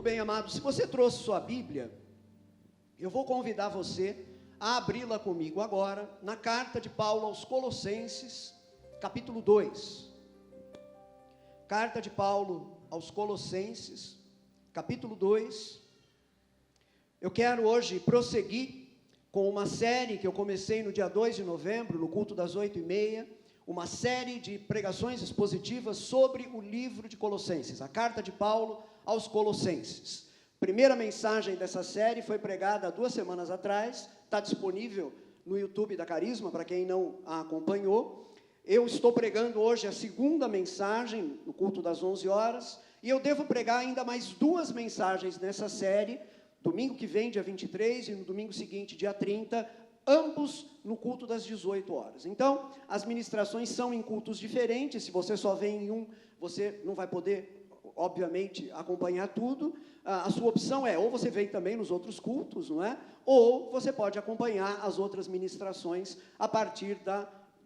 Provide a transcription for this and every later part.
bem, amado, se você trouxe sua Bíblia, eu vou convidar você a abri-la comigo agora, na carta de Paulo aos Colossenses, capítulo 2. Carta de Paulo aos Colossenses, capítulo 2. Eu quero hoje prosseguir com uma série que eu comecei no dia 2 de novembro, no culto das 8h30, uma série de pregações expositivas sobre o livro de Colossenses, a carta de Paulo aos Colossenses. Primeira mensagem dessa série foi pregada há 2 semanas atrás, está disponível no YouTube da Carisma, para quem não a acompanhou. Eu estou pregando hoje a segunda mensagem, no culto das 11 horas, e eu devo pregar ainda mais 2 mensagens nessa série, domingo que vem, dia 23, e no domingo seguinte, dia 30, ambos no culto das 18 horas. Então, as ministrações são em cultos diferentes. Se você só vem em um, você não vai poder, obviamente, acompanhar tudo. A sua opção é, ou você vem também nos outros cultos, não é? Ou você pode acompanhar as outras ministrações a partir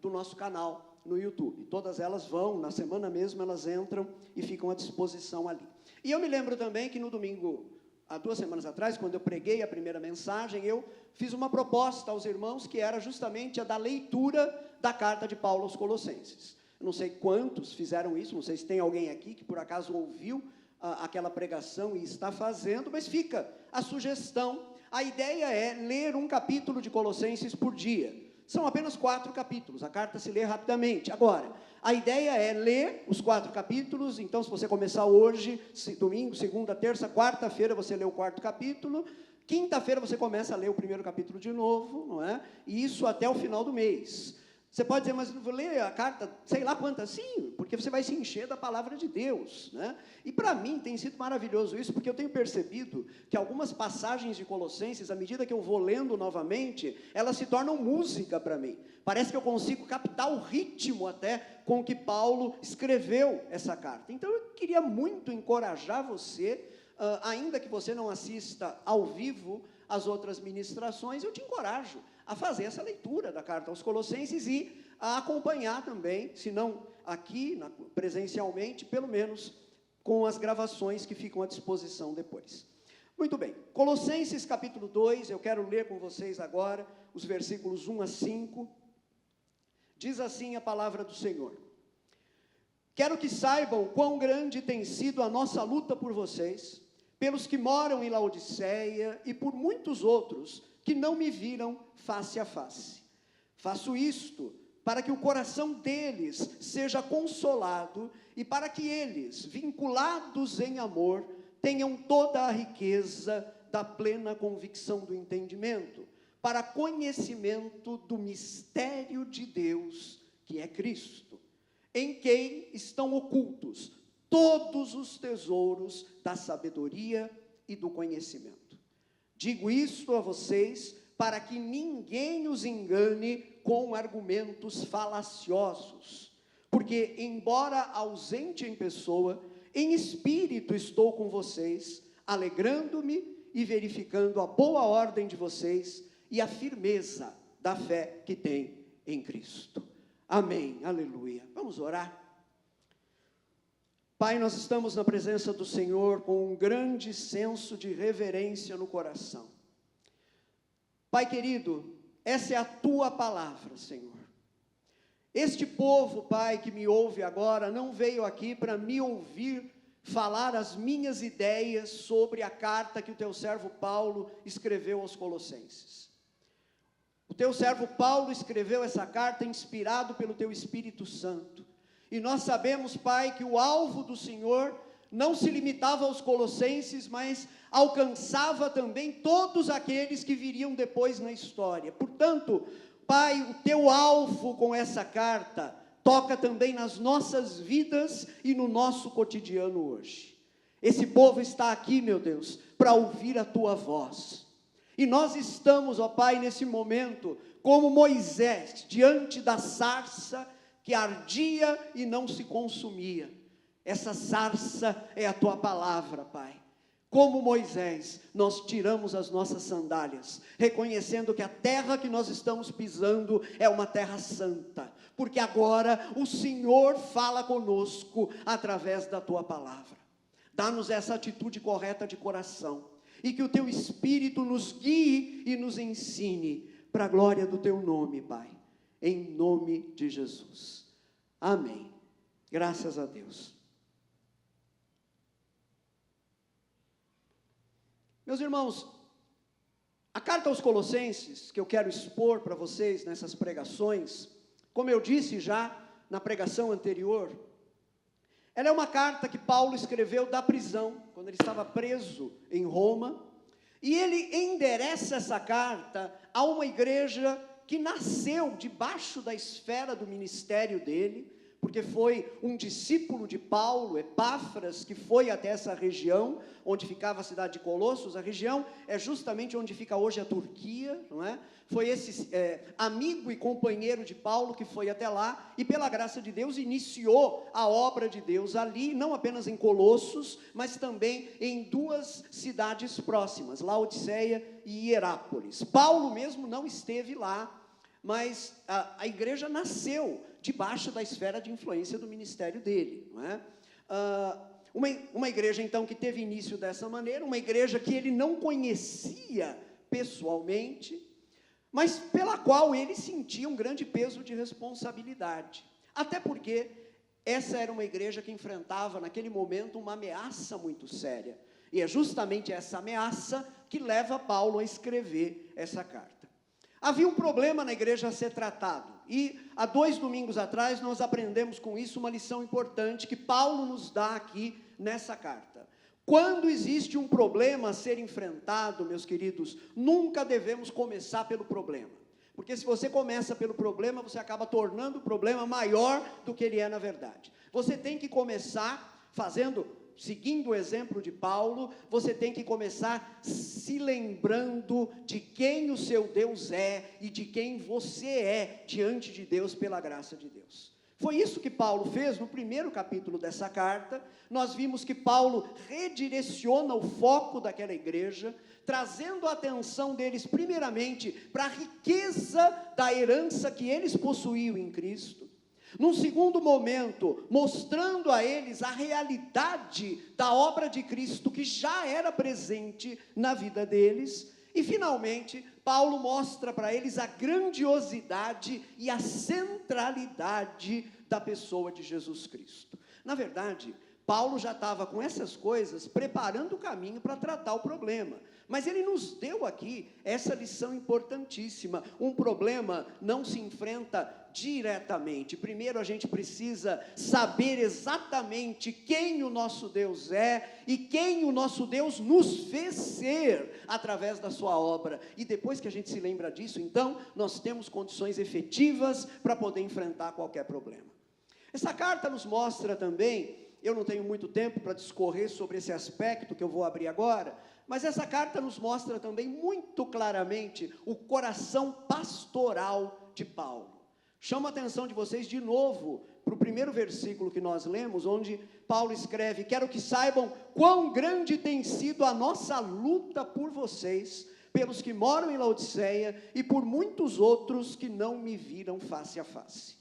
do nosso canal no YouTube. Todas elas vão, na semana mesmo, elas entram e ficam à disposição ali. E eu me lembro também que no domingo, há 2 semanas atrás, quando eu preguei a primeira mensagem, eu fiz uma proposta aos irmãos que era justamente a da leitura da carta de Paulo aos Colossenses. Eu não sei quantos fizeram isso, não sei se tem alguém aqui que por acaso ouviu aquela pregação e está fazendo, mas fica a sugestão. A ideia é ler um capítulo de Colossenses por dia. São apenas 4 capítulos, a carta se lê rapidamente. Agora, a ideia é ler os 4 capítulos, então se você começar hoje, domingo, segunda, terça, quarta-feira você lê o 4º capítulo, quinta-feira você começa a ler o 1º capítulo de novo, não é? E isso até o final do mês. Você pode dizer, mas eu vou ler a carta, sei lá quantas, sim, porque você vai se encher da palavra de Deus, né? E para mim tem sido maravilhoso isso, porque eu tenho percebido que algumas passagens de Colossenses, à medida que eu vou lendo novamente, elas se tornam música para mim. Parece que eu consigo captar o ritmo até com que Paulo escreveu essa carta. Então eu queria muito encorajar você, ainda que você não assista ao vivo as outras ministrações, eu te encorajo a fazer essa leitura da carta aos Colossenses e a acompanhar também, se não aqui, presencialmente, pelo menos com as gravações que ficam à disposição depois. Muito bem, Colossenses capítulo 2, eu quero ler com vocês agora os versículos 1 a 5, diz assim a palavra do Senhor: quero que saibam quão grande tem sido a nossa luta por vocês, pelos que moram em Laodiceia e por muitos outros que não me viram face a face. Faço isto para que o coração deles seja consolado e para que eles, vinculados em amor, tenham toda a riqueza da plena convicção do entendimento, para conhecimento do mistério de Deus, que é Cristo, em quem estão ocultos todos os tesouros da sabedoria e do conhecimento. Digo isto a vocês para que ninguém os engane com argumentos falaciosos, porque, embora ausente em pessoa, em espírito estou com vocês, alegrando-me e verificando a boa ordem de vocês e a firmeza da fé que tem em Cristo. Amém, aleluia. Vamos orar? Pai, nós estamos na presença do Senhor com um grande senso de reverência no coração. Pai querido, essa é a Tua palavra, Senhor. Este povo, Pai, que me ouve agora, não veio aqui para me ouvir falar as minhas ideias sobre a carta que o Teu servo Paulo escreveu aos Colossenses. O Teu servo Paulo escreveu essa carta inspirado pelo Teu Espírito Santo. E nós sabemos, Pai, que o alvo do Senhor não se limitava aos Colossenses, mas alcançava também todos aqueles que viriam depois na história. Portanto, Pai, o Teu alvo com essa carta toca também nas nossas vidas e no nosso cotidiano hoje. Esse povo está aqui, meu Deus, para ouvir a Tua voz. E nós estamos, ó Pai, nesse momento, como Moisés, diante da sarça que ardia e não se consumia. Essa sarça é a Tua palavra, Pai. Como Moisés, nós tiramos as nossas sandálias, reconhecendo que a terra que nós estamos pisando é uma terra santa, porque agora o Senhor fala conosco através da Tua palavra. Dá-nos essa atitude correta de coração, e que o Teu Espírito nos guie e nos ensine, para a glória do Teu nome, Pai, em nome de Jesus. Amém. Graças a Deus. Meus irmãos, a carta aos Colossenses, que eu quero expor para vocês nessas pregações, como eu disse já na pregação anterior, ela é uma carta que Paulo escreveu da prisão, quando ele estava preso em Roma, e ele endereça essa carta a uma igreja que nasceu debaixo da esfera do ministério dele, porque foi um discípulo de Paulo, Epáfras, que foi até essa região, onde ficava a cidade de Colossos. A região é justamente onde fica hoje a Turquia, não é? Foi esse amigo e companheiro de Paulo que foi até lá, e pela graça de Deus iniciou a obra de Deus ali, não apenas em Colossos, mas também em duas cidades próximas, Laodiceia e Hierápolis. Paulo mesmo não esteve lá, mas a igreja nasceu debaixo da esfera de influência do ministério dele, não é? Uma igreja, então, que teve início dessa maneira, uma igreja que ele não conhecia pessoalmente, mas pela qual ele sentia um grande peso de responsabilidade, até porque essa era uma igreja que enfrentava, naquele momento, uma ameaça muito séria, e é justamente essa ameaça que leva Paulo a escrever essa carta. Havia um problema na igreja a ser tratado, e há 2 domingos atrás nós aprendemos com isso uma lição importante que Paulo nos dá aqui nessa carta. Quando existe um problema a ser enfrentado, meus queridos, nunca devemos começar pelo problema, porque se você começa pelo problema, você acaba tornando o problema maior do que ele é na verdade. Você tem que começar seguindo o exemplo de Paulo, você tem que começar se lembrando de quem o seu Deus é e de quem você é diante de Deus pela graça de Deus. Foi isso que Paulo fez no primeiro capítulo dessa carta. Nós vimos que Paulo redireciona o foco daquela igreja, trazendo a atenção deles primeiramente para a riqueza da herança que eles possuíam em Cristo. Num segundo momento, mostrando a eles a realidade da obra de Cristo que já era presente na vida deles. E finalmente, Paulo mostra para eles a grandiosidade e a centralidade da pessoa de Jesus Cristo. Na verdade, Paulo já estava com essas coisas preparando o caminho para tratar o problema. Mas ele nos deu aqui essa lição importantíssima. Um problema não se enfrenta diretamente. Primeiro a gente precisa saber exatamente quem o nosso Deus é e quem o nosso Deus nos fez ser através da sua obra. E depois que a gente se lembra disso, então, nós temos condições efetivas para poder enfrentar qualquer problema. Essa carta nos mostra também, eu não tenho muito tempo para discorrer sobre esse aspecto que eu vou abrir agora, mas essa carta nos mostra também muito claramente o coração pastoral de Paulo. Chamo a atenção de vocês de novo para o primeiro versículo que nós lemos, onde Paulo escreve: quero que saibam quão grande tem sido a nossa luta por vocês, pelos que moram em Laodiceia e por muitos outros que não me viram face a face.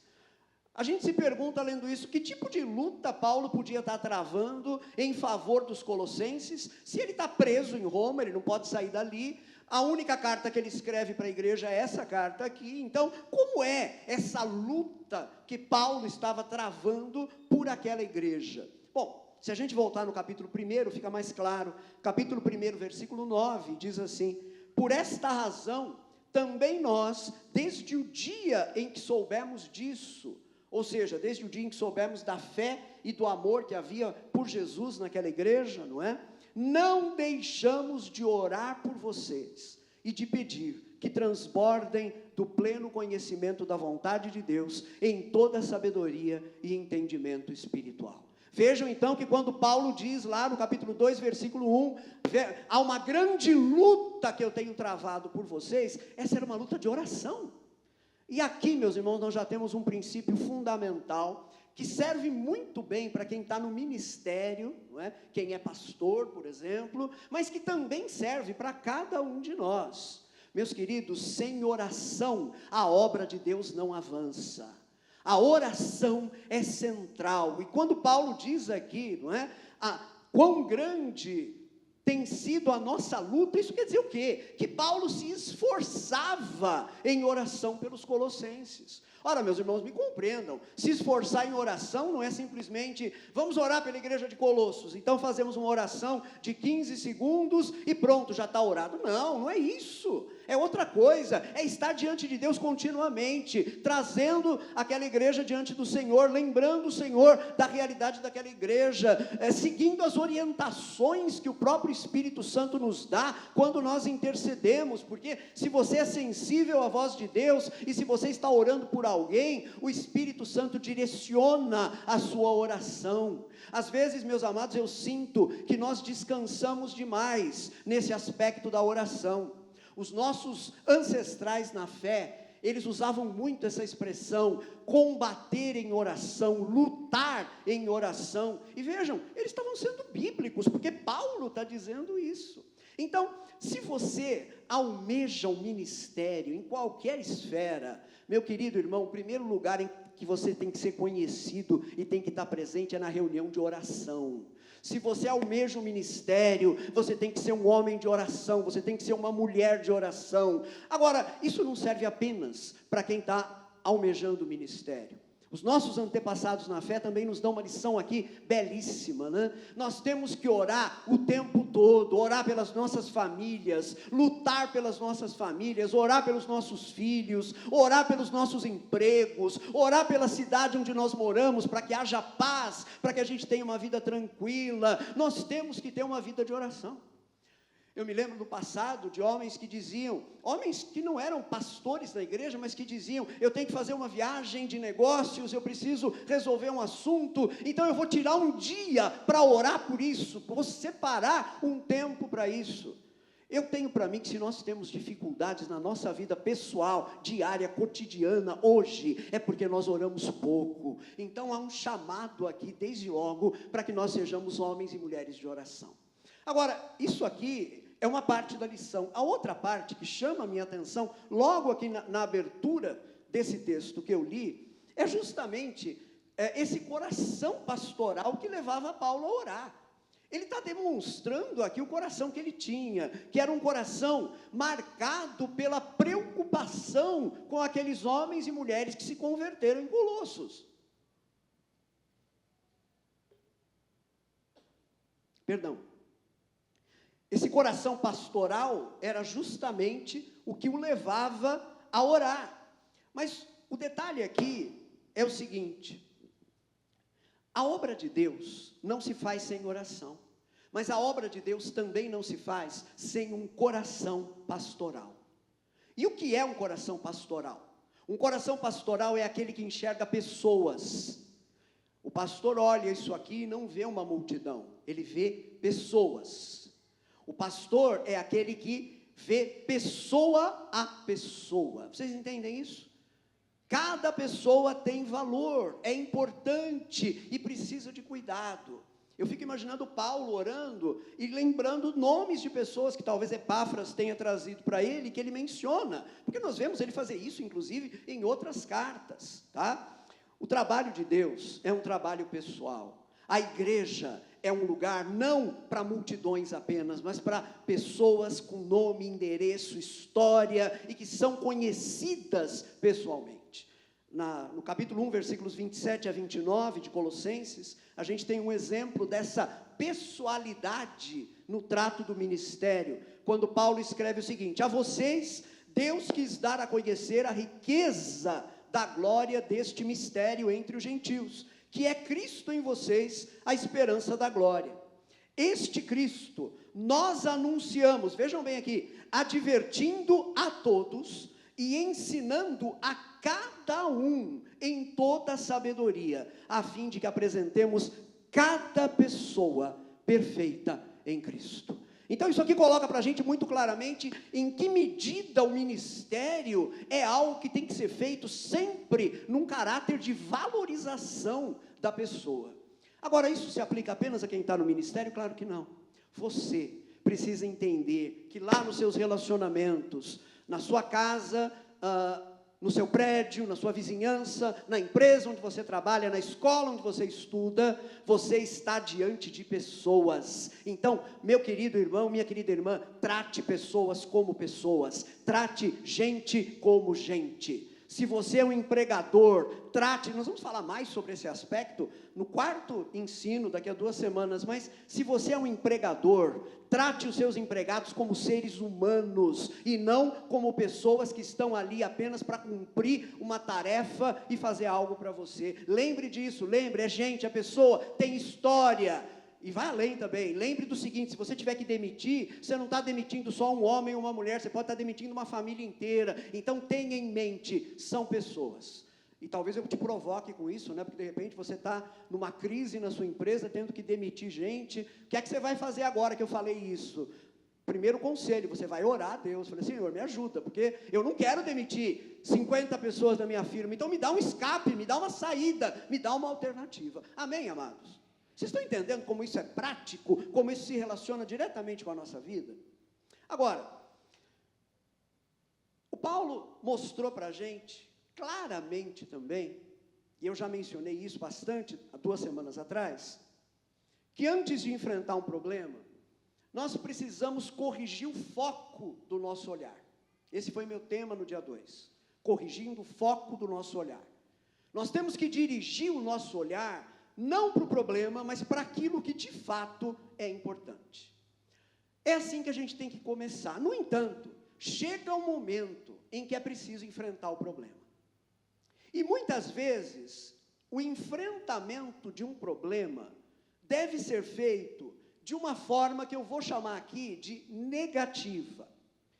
A gente se pergunta, lendo isso, que tipo de luta Paulo podia estar travando em favor dos colossenses, se ele está preso em Roma, ele não pode sair dali. A única carta que ele escreve para a igreja é essa carta aqui. Então, como é essa luta que Paulo estava travando por aquela igreja? Bom, se a gente voltar no capítulo 1, fica mais claro. Capítulo 1, versículo 9, diz assim: por esta razão, também nós, desde o dia em que soubemos disso, ou seja, desde o dia em que soubemos da fé e do amor que havia por Jesus naquela igreja, não é? Não deixamos de orar por vocês e de pedir que transbordem do pleno conhecimento da vontade de Deus em toda sabedoria e entendimento espiritual. Vejam então que quando Paulo diz lá no capítulo 2, versículo 1, há uma grande luta que eu tenho travado por vocês, essa era uma luta de oração. E aqui, meus irmãos, nós já temos um princípio fundamental que serve muito bem para quem está no ministério, não é? Quem é pastor, por exemplo, mas que também serve para cada um de nós. Meus queridos, sem oração, a obra de Deus não avança. A oração é central. E quando Paulo diz aqui, não é? quão grande tem sido a nossa luta. Isso quer dizer o quê? Que Paulo se esforçava em oração pelos colossenses. Ora, meus irmãos, me compreendam, se esforçar em oração não é simplesmente, vamos orar pela igreja de Colossos, então fazemos uma oração de 15 segundos e pronto, já está orado. Não, não é isso, é outra coisa, é estar diante de Deus continuamente, trazendo aquela igreja diante do Senhor, lembrando o Senhor da realidade daquela igreja, seguindo as orientações que o próprio Espírito Santo nos dá, quando nós intercedemos, porque se você é sensível à voz de Deus, e se você está orando por alguém, o Espírito Santo direciona a sua oração. Às vezes, meus amados, eu sinto que nós descansamos demais nesse aspecto da oração. Os nossos ancestrais na fé, eles usavam muito essa expressão, combater em oração, lutar em oração, e vejam, eles estavam sendo bíblicos, porque Paulo está dizendo isso. Então, se você almeja um ministério em qualquer esfera, meu querido irmão, o primeiro lugar em que você tem que ser conhecido e tem que estar presente é na reunião de oração. Se você almeja um ministério, você tem que ser um homem de oração, você tem que ser uma mulher de oração. Agora, isso não serve apenas para quem está almejando o ministério. Os nossos antepassados na fé também nos dão uma lição aqui belíssima, né? Nós temos que orar o tempo todo, orar pelas nossas famílias, lutar pelas nossas famílias, orar pelos nossos filhos, orar pelos nossos empregos, orar pela cidade onde nós moramos, para que haja paz, para que a gente tenha uma vida tranquila. Nós temos que ter uma vida de oração. Eu me lembro no passado de homens que diziam, homens que não eram pastores da igreja, mas que diziam, eu tenho que fazer uma viagem de negócios, eu preciso resolver um assunto, então eu vou tirar um dia para orar por isso, vou separar um tempo para isso. Eu tenho para mim que se nós temos dificuldades na nossa vida pessoal, diária, cotidiana, hoje, é porque nós oramos pouco. Então há um chamado aqui, desde logo, para que nós sejamos homens e mulheres de oração. Agora, isso aqui é uma parte da lição. A outra parte que chama a minha atenção, logo aqui na abertura desse texto que eu li, é justamente esse coração pastoral que levava Paulo a orar. Ele está demonstrando aqui o coração que ele tinha, que era um coração marcado pela preocupação com aqueles homens e mulheres que se converteram em Colossos. Perdão. Esse coração pastoral era justamente o que o levava a orar. Mas o detalhe aqui é o seguinte: a obra de Deus não se faz sem oração, mas a obra de Deus também não se faz sem um coração pastoral. E o que é um coração pastoral? Um coração pastoral é aquele que enxerga pessoas. O pastor olha isso aqui e não vê uma multidão, ele vê pessoas. O pastor é aquele que vê pessoa a pessoa. Vocês entendem isso? Cada pessoa tem valor, é importante e precisa de cuidado. Eu fico imaginando Paulo orando e lembrando nomes de pessoas que talvez Epáfras tenha trazido para ele, que ele menciona, porque nós vemos ele fazer isso, inclusive, em outras cartas, tá? O trabalho de Deus é um trabalho pessoal. A igreja é um lugar não para multidões apenas, mas para pessoas com nome, endereço, história e que são conhecidas pessoalmente. No capítulo 1, versículos 27 a 29 de Colossenses, a gente tem um exemplo dessa pessoalidade no trato do ministério, quando Paulo escreve o seguinte: a vocês Deus quis dar a conhecer a riqueza da glória deste mistério entre os gentios, que é Cristo em vocês, a esperança da glória. Este Cristo nós anunciamos, vejam bem aqui, advertindo a todos e ensinando a cada um em toda a sabedoria, a fim de que apresentemos cada pessoa perfeita em Cristo. Então isso aqui coloca para a gente muito claramente em que medida o ministério é algo que tem que ser feito sempre num caráter de valorização da pessoa. Agora, isso se aplica apenas a quem está no ministério? Claro que não. Você precisa entender que lá nos seus relacionamentos, na sua casa, no seu prédio, na sua vizinhança, na empresa onde você trabalha, na escola onde você estuda, você está diante de pessoas. Então, meu querido irmão, minha querida irmã, trate pessoas como pessoas, trate gente como gente. Se você é um empregador, trate, nós vamos falar mais sobre esse aspecto no quarto ensino, daqui a 2 semanas, mas se você é um empregador, trate os seus empregados como seres humanos, e não como pessoas que estão ali apenas para cumprir uma tarefa e fazer algo para você. Lembre disso, lembre, é gente, a pessoa tem história. E vai além também, lembre do seguinte, se você tiver que demitir, você não está demitindo só um homem ou uma mulher, você pode estar demitindo uma família inteira. Então tenha em mente, são pessoas. E talvez eu te provoque com isso, né? Porque de repente você está numa crise na sua empresa, tendo que demitir gente. O que é que você vai fazer agora que eu falei isso? Primeiro conselho, você vai orar a Deus, falei, Senhor, me ajuda, porque eu não quero demitir 50 pessoas da minha firma, então me dá um escape, me dá uma saída, me dá uma alternativa. Amém, amados? Vocês estão entendendo como isso é prático, como isso se relaciona diretamente com a nossa vida? Agora, o Paulo mostrou para a gente, claramente também, e eu já mencionei isso bastante há 2 semanas atrás, que antes de enfrentar um problema, nós precisamos corrigir o foco do nosso olhar. Esse foi meu tema no dia 2, corrigindo o foco do nosso olhar. Nós temos que dirigir o nosso olhar não para o problema, mas para aquilo que de fato é importante. É assim que a gente tem que começar. No entanto, chega um momento em que é preciso enfrentar o problema. E muitas vezes, o enfrentamento de um problema deve ser feito de uma forma que eu vou chamar aqui de negativa.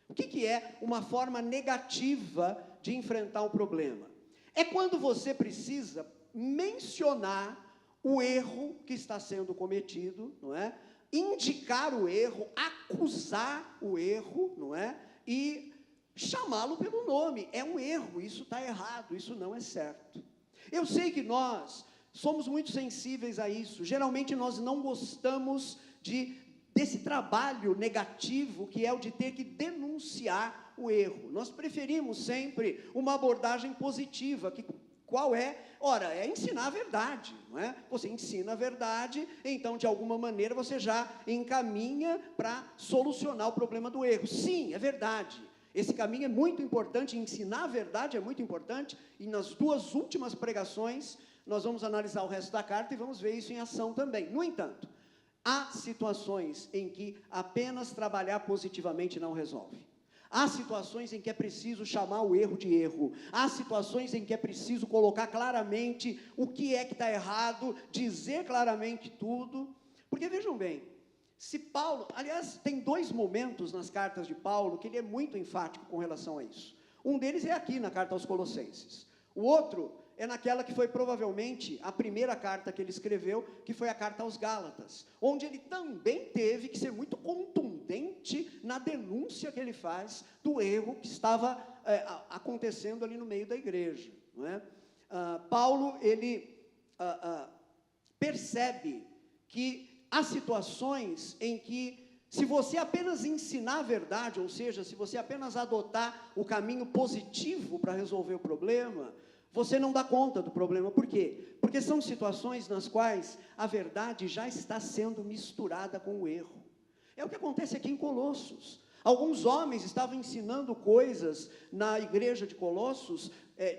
O que é uma forma negativa de enfrentar um problema? É quando você precisa mencionar o erro que está sendo cometido, não é? Indicar o erro, acusar o erro, não é? E chamá-lo pelo nome. É um erro, isso está errado, isso não é certo. Eu sei que nós somos muito sensíveis a isso. Geralmente nós não gostamos desse trabalho negativo que é o de ter que denunciar o erro. Nós preferimos sempre uma abordagem positiva, qual é? Ora, é ensinar a verdade, não é? Você ensina a verdade, então, de alguma maneira, você já encaminha para solucionar o problema do erro. Sim, é verdade. Esse caminho é muito importante, ensinar a verdade é muito importante, e nas 2 últimas pregações, nós vamos analisar o resto da carta e vamos ver isso em ação também. No entanto, há situações em que apenas trabalhar positivamente não resolve. Há situações em que é preciso chamar o erro de erro. Há situações em que é preciso colocar claramente o que é que está errado, dizer claramente tudo. Porque vejam bem, se Paulo, aliás, tem 2 momentos nas cartas de Paulo que ele é muito enfático com relação a isso. Um deles é aqui na carta aos Colossenses. O outro é naquela que foi provavelmente a primeira carta que ele escreveu, que foi a carta aos Gálatas, onde ele também teve que ser muito contundente na denúncia que ele faz do erro que estava acontecendo ali no meio da igreja, não é? Paulo, ele percebe que há situações em que, se você apenas ensinar a verdade, ou seja, se você apenas adotar o caminho positivo para resolver o problema, você não dá conta do problema. Por quê? Porque são situações nas quais a verdade já está sendo misturada com o erro. É o que acontece aqui em Colossos. Alguns homens estavam ensinando coisas na igreja de Colossos,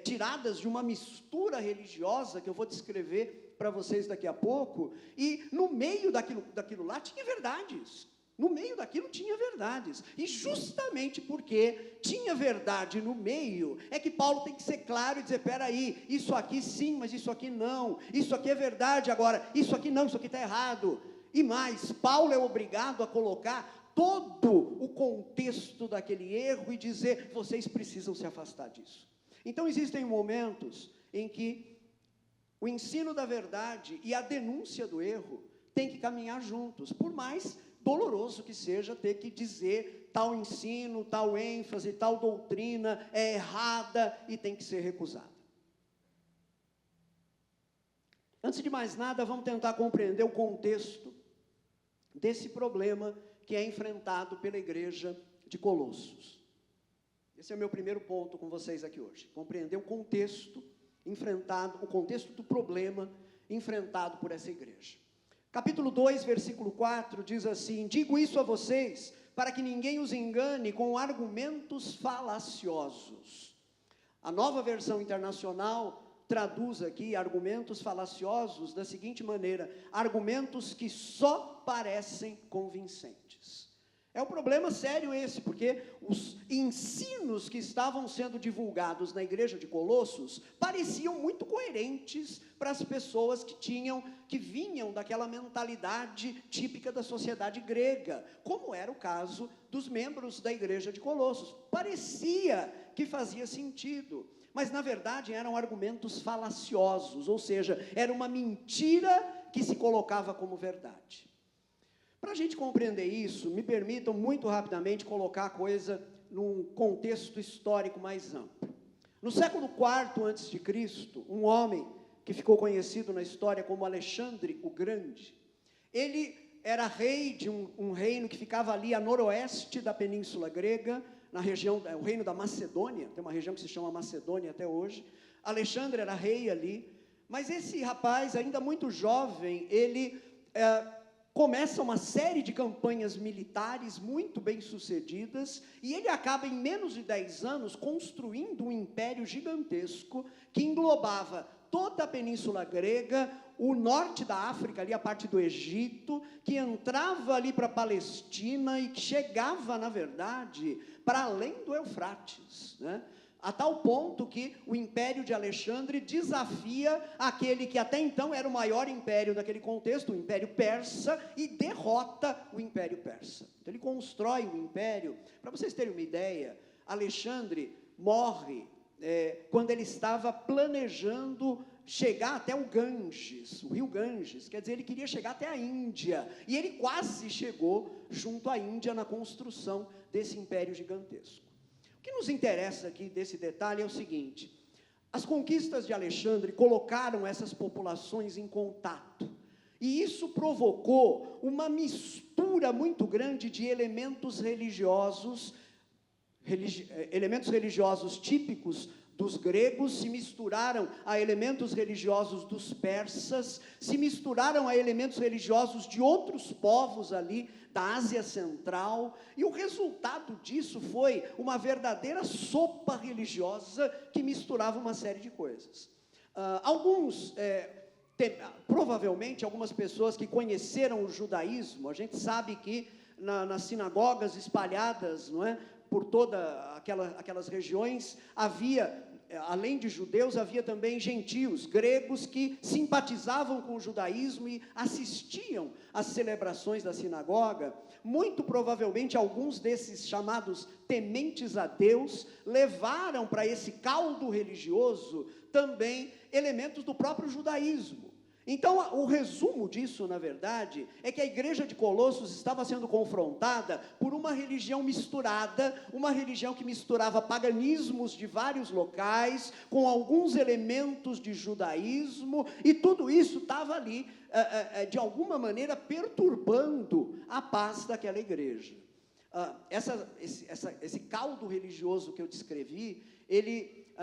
tiradas de uma mistura religiosa, que eu vou descrever para vocês daqui a pouco, e no meio daquilo lá tinha verdades. No meio daquilo tinha verdades, e justamente porque tinha verdade no meio, é que Paulo tem que ser claro e dizer, peraí, isso aqui sim, mas isso aqui não, isso aqui é verdade agora, isso aqui não, isso aqui está errado. E mais, Paulo é obrigado a colocar todo o contexto daquele erro e dizer, vocês precisam se afastar disso. Então existem momentos em que o ensino da verdade e a denúncia do erro tem que caminhar juntos, por mais doloroso que seja ter que dizer tal ensino, tal ênfase, tal doutrina é errada e tem que ser recusada. Antes de mais nada, vamos tentar compreender o contexto desse problema que é enfrentado pela igreja de Colossos. Esse é o meu primeiro ponto com vocês aqui hoje. Compreender o contexto o contexto do problema enfrentado por essa igreja. Capítulo 2, versículo 4, diz assim: digo isso a vocês, para que ninguém os engane com argumentos falaciosos. A Nova Versão Internacional traduz aqui argumentos falaciosos da seguinte maneira: argumentos que só parecem convincentes. É um problema sério esse, porque os ensinos que estavam sendo divulgados na igreja de Colossos pareciam muito coerentes para as pessoas que vinham daquela mentalidade típica da sociedade grega, como era o caso dos membros da igreja de Colossos. Parecia que fazia sentido, mas na verdade eram argumentos falaciosos, ou seja, era uma mentira que se colocava como verdade. Para a gente compreender isso, me permitam muito rapidamente colocar a coisa num contexto histórico mais amplo. No século IV a.C., um homem que ficou conhecido na história como Alexandre o Grande, ele era rei de um reino que ficava ali a noroeste da Península Grega, na região, o reino da Macedônia, tem uma região que se chama Macedônia até hoje. Alexandre era rei ali, mas esse rapaz, ainda muito jovem, ele começa uma série de campanhas militares muito bem sucedidas, e ele acaba em menos de 10 anos construindo um império gigantesco que englobava toda a Península Grega, o norte da África, ali a parte do Egito, que entrava ali para a Palestina e que chegava, na verdade, para além do Eufrates, né? A tal ponto que o Império de Alexandre desafia aquele que até então era o maior império daquele contexto, o Império Persa, e derrota o Império Persa. Então ele constrói um império. Para vocês terem uma ideia, Alexandre morre quando ele estava planejando chegar até o Ganges, o rio Ganges, quer dizer, ele queria chegar até a Índia, e ele quase chegou junto à Índia na construção desse império gigantesco. O que nos interessa aqui desse detalhe é o seguinte: as conquistas de Alexandre colocaram essas populações em contato, e isso provocou uma mistura muito grande de elementos religiosos típicos dos gregos, se misturaram a elementos religiosos dos persas, se misturaram a elementos religiosos de outros povos ali da Ásia Central, e o resultado disso foi uma verdadeira sopa religiosa que misturava uma série de coisas. Provavelmente algumas pessoas que conheceram o judaísmo, a gente sabe que nas sinagogas espalhadas, não é, por todas aquelas regiões, havia, além de judeus, havia também gentios, gregos, que simpatizavam com o judaísmo e assistiam às celebrações da sinagoga. Muito provavelmente alguns desses chamados tementes a Deus levaram para esse caldo religioso também elementos do próprio judaísmo. Então, o resumo disso, na verdade, é que a igreja de Colossos estava sendo confrontada por uma religião misturada, uma religião que misturava paganismos de vários locais, com alguns elementos de judaísmo, e tudo isso estava ali, de alguma maneira, perturbando a paz daquela igreja. Esse caldo religioso que eu descrevi,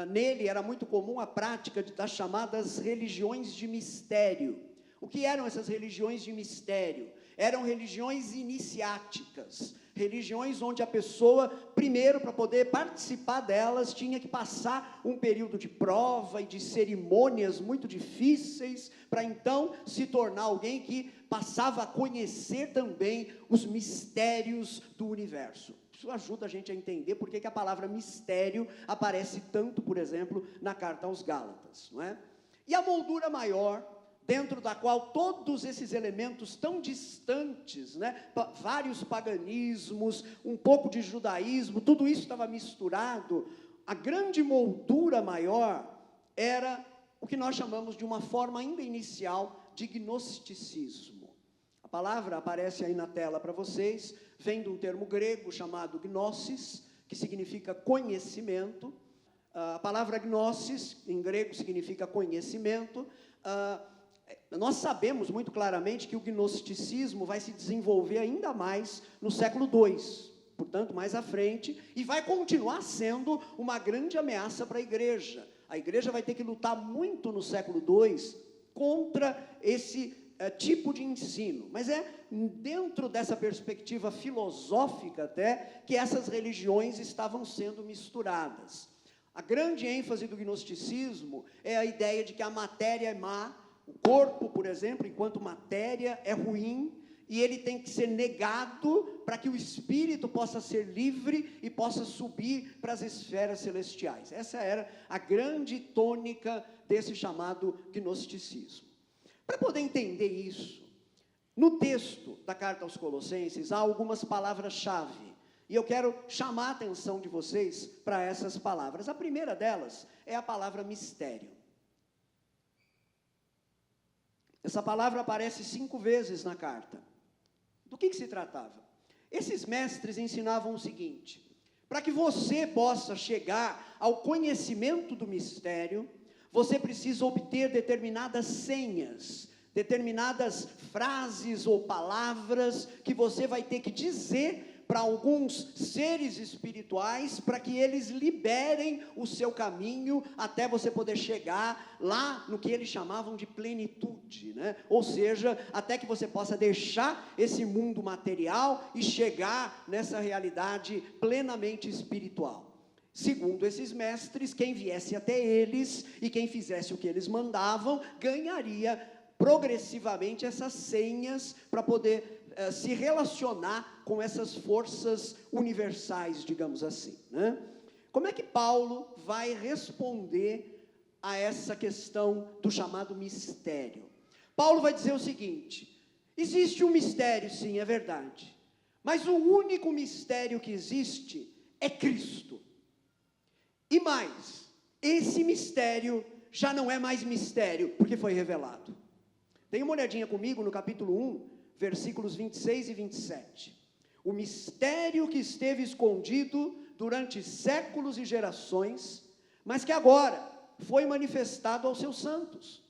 nele era muito comum a prática das chamadas religiões de mistério. O que eram essas religiões de mistério? Eram religiões iniciáticas, religiões onde a pessoa, primeiro, para poder participar delas, tinha que passar um período de prova e de cerimônias muito difíceis, para então se tornar alguém que passava a conhecer também os mistérios do universo. Isso ajuda a gente a entender por que a palavra mistério aparece tanto, por exemplo, na carta aos Gálatas, não é? E a moldura maior, dentro da qual todos esses elementos tão distantes, né, vários paganismos, um pouco de judaísmo, tudo isso estava misturado, a grande moldura maior era o que nós chamamos de uma forma ainda inicial de gnosticismo. A palavra aparece aí na tela para vocês, vem de um termo grego chamado gnosis, que significa conhecimento. A palavra gnosis, em grego, significa conhecimento. Nós sabemos muito claramente que o gnosticismo vai se desenvolver ainda mais no século II. portanto, mais à frente, e vai continuar sendo uma grande ameaça para a igreja. A igreja vai ter que lutar muito no século II contra esse tipo de ensino, mas é dentro dessa perspectiva filosófica até, que essas religiões estavam sendo misturadas. A grande ênfase do gnosticismo é a ideia de que a matéria é má, o corpo, por exemplo, enquanto matéria, é ruim, e ele tem que ser negado para que o espírito possa ser livre e possa subir para as esferas celestiais. Essa era a grande tônica desse chamado gnosticismo. Para poder entender isso, no texto da carta aos Colossenses há algumas palavras-chave, e eu quero chamar a atenção de vocês para essas palavras. A primeira delas é a palavra mistério. Essa palavra aparece 5 vezes na carta. Do que se tratava? Esses mestres ensinavam o seguinte: para que você possa chegar ao conhecimento do mistério, você precisa obter determinadas senhas, determinadas frases ou palavras que você vai ter que dizer para alguns seres espirituais, para que eles liberem o seu caminho, até você poder chegar lá no que eles chamavam de plenitude, né? Ou seja, até que você possa deixar esse mundo material e chegar nessa realidade plenamente espiritual. Segundo esses mestres, quem viesse até eles e quem fizesse o que eles mandavam, ganharia progressivamente essas senhas para poder se relacionar com essas forças universais, digamos assim, né? Como é que Paulo vai responder a essa questão do chamado mistério? Paulo vai dizer o seguinte: existe um mistério, sim, é verdade, mas o único mistério que existe é Cristo. E mais, esse mistério já não é mais mistério, porque foi revelado. Dê uma olhadinha comigo no capítulo 1, versículos 26 e 27. O mistério que esteve escondido durante séculos e gerações, mas que agora foi manifestado aos seus santos.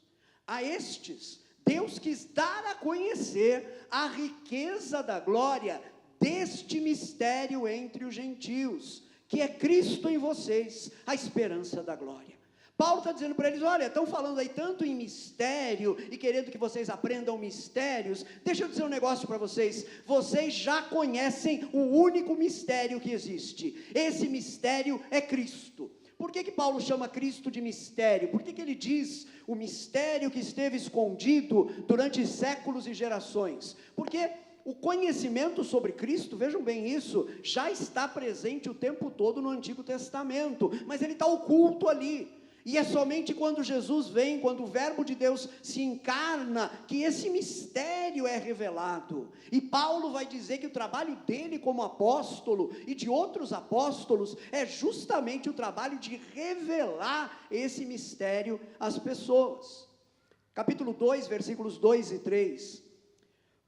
A estes, Deus quis dar a conhecer a riqueza da glória deste mistério entre os gentios, que é Cristo em vocês, a esperança da glória. Paulo está dizendo para eles: olha, estão falando aí tanto em mistério e querendo que vocês aprendam mistérios. Deixa eu dizer um negócio para vocês: vocês já conhecem o único mistério que existe. Esse mistério é Cristo. Por que Paulo chama Cristo de mistério? Por que ele diz o mistério que esteve escondido durante séculos e gerações? Porque o conhecimento sobre Cristo, vejam bem isso, já está presente o tempo todo no Antigo Testamento, mas ele está oculto ali. E é somente quando Jesus vem, quando o Verbo de Deus se encarna, que esse mistério é revelado. E Paulo vai dizer que o trabalho dele como apóstolo e de outros apóstolos é justamente o trabalho de revelar esse mistério às pessoas. Capítulo 2, versículos 2 e 3.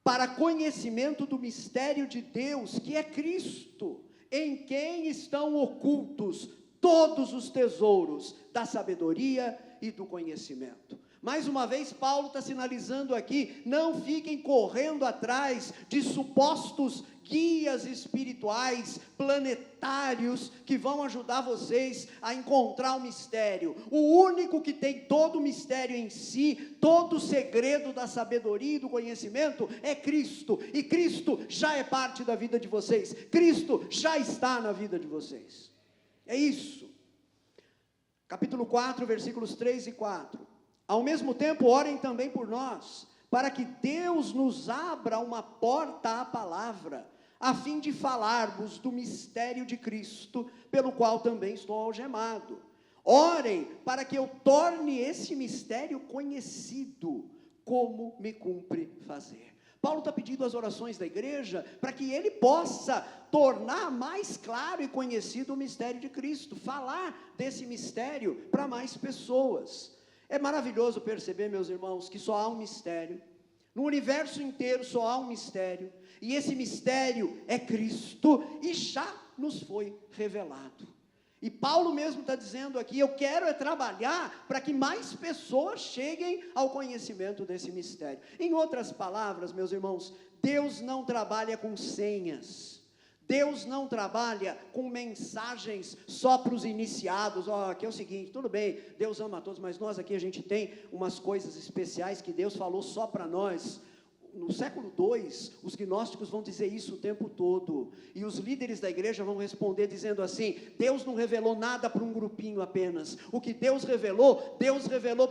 Para conhecimento do mistério de Deus, que é Cristo, em quem estão ocultos todos os tesouros da sabedoria e do conhecimento. Mais uma vez, Paulo está sinalizando aqui: não fiquem correndo atrás de supostos guias espirituais, planetários, que vão ajudar vocês a encontrar o mistério. O único que tem todo o mistério em si, todo o segredo da sabedoria e do conhecimento é Cristo, e Cristo já é parte da vida de vocês, Cristo já está na vida de vocês. É isso. Capítulo 4, versículos 3 e 4. Ao mesmo tempo, orem também por nós, para que Deus nos abra uma porta à palavra, a fim de falarmos do mistério de Cristo, pelo qual também estou algemado. Orem para que eu torne esse mistério conhecido, como me cumpre fazer. Paulo está pedindo as orações da igreja para que ele possa tornar mais claro e conhecido o mistério de Cristo, falar desse mistério para mais pessoas. É maravilhoso perceber, meus irmãos, que só há um mistério, no universo inteiro só há um mistério, e esse mistério é Cristo, e já nos foi revelado. E Paulo mesmo está dizendo aqui: eu quero trabalhar para que mais pessoas cheguem ao conhecimento desse mistério. Em outras palavras, meus irmãos, Deus não trabalha com senhas, Deus não trabalha com mensagens só para os iniciados. Aqui é o seguinte, tudo bem, Deus ama a todos, mas nós aqui a gente tem umas coisas especiais que Deus falou só para nós. No século II, os gnósticos vão dizer isso o tempo todo, e os líderes da igreja vão responder dizendo assim: Deus não revelou nada para um grupinho apenas. O que Deus revelou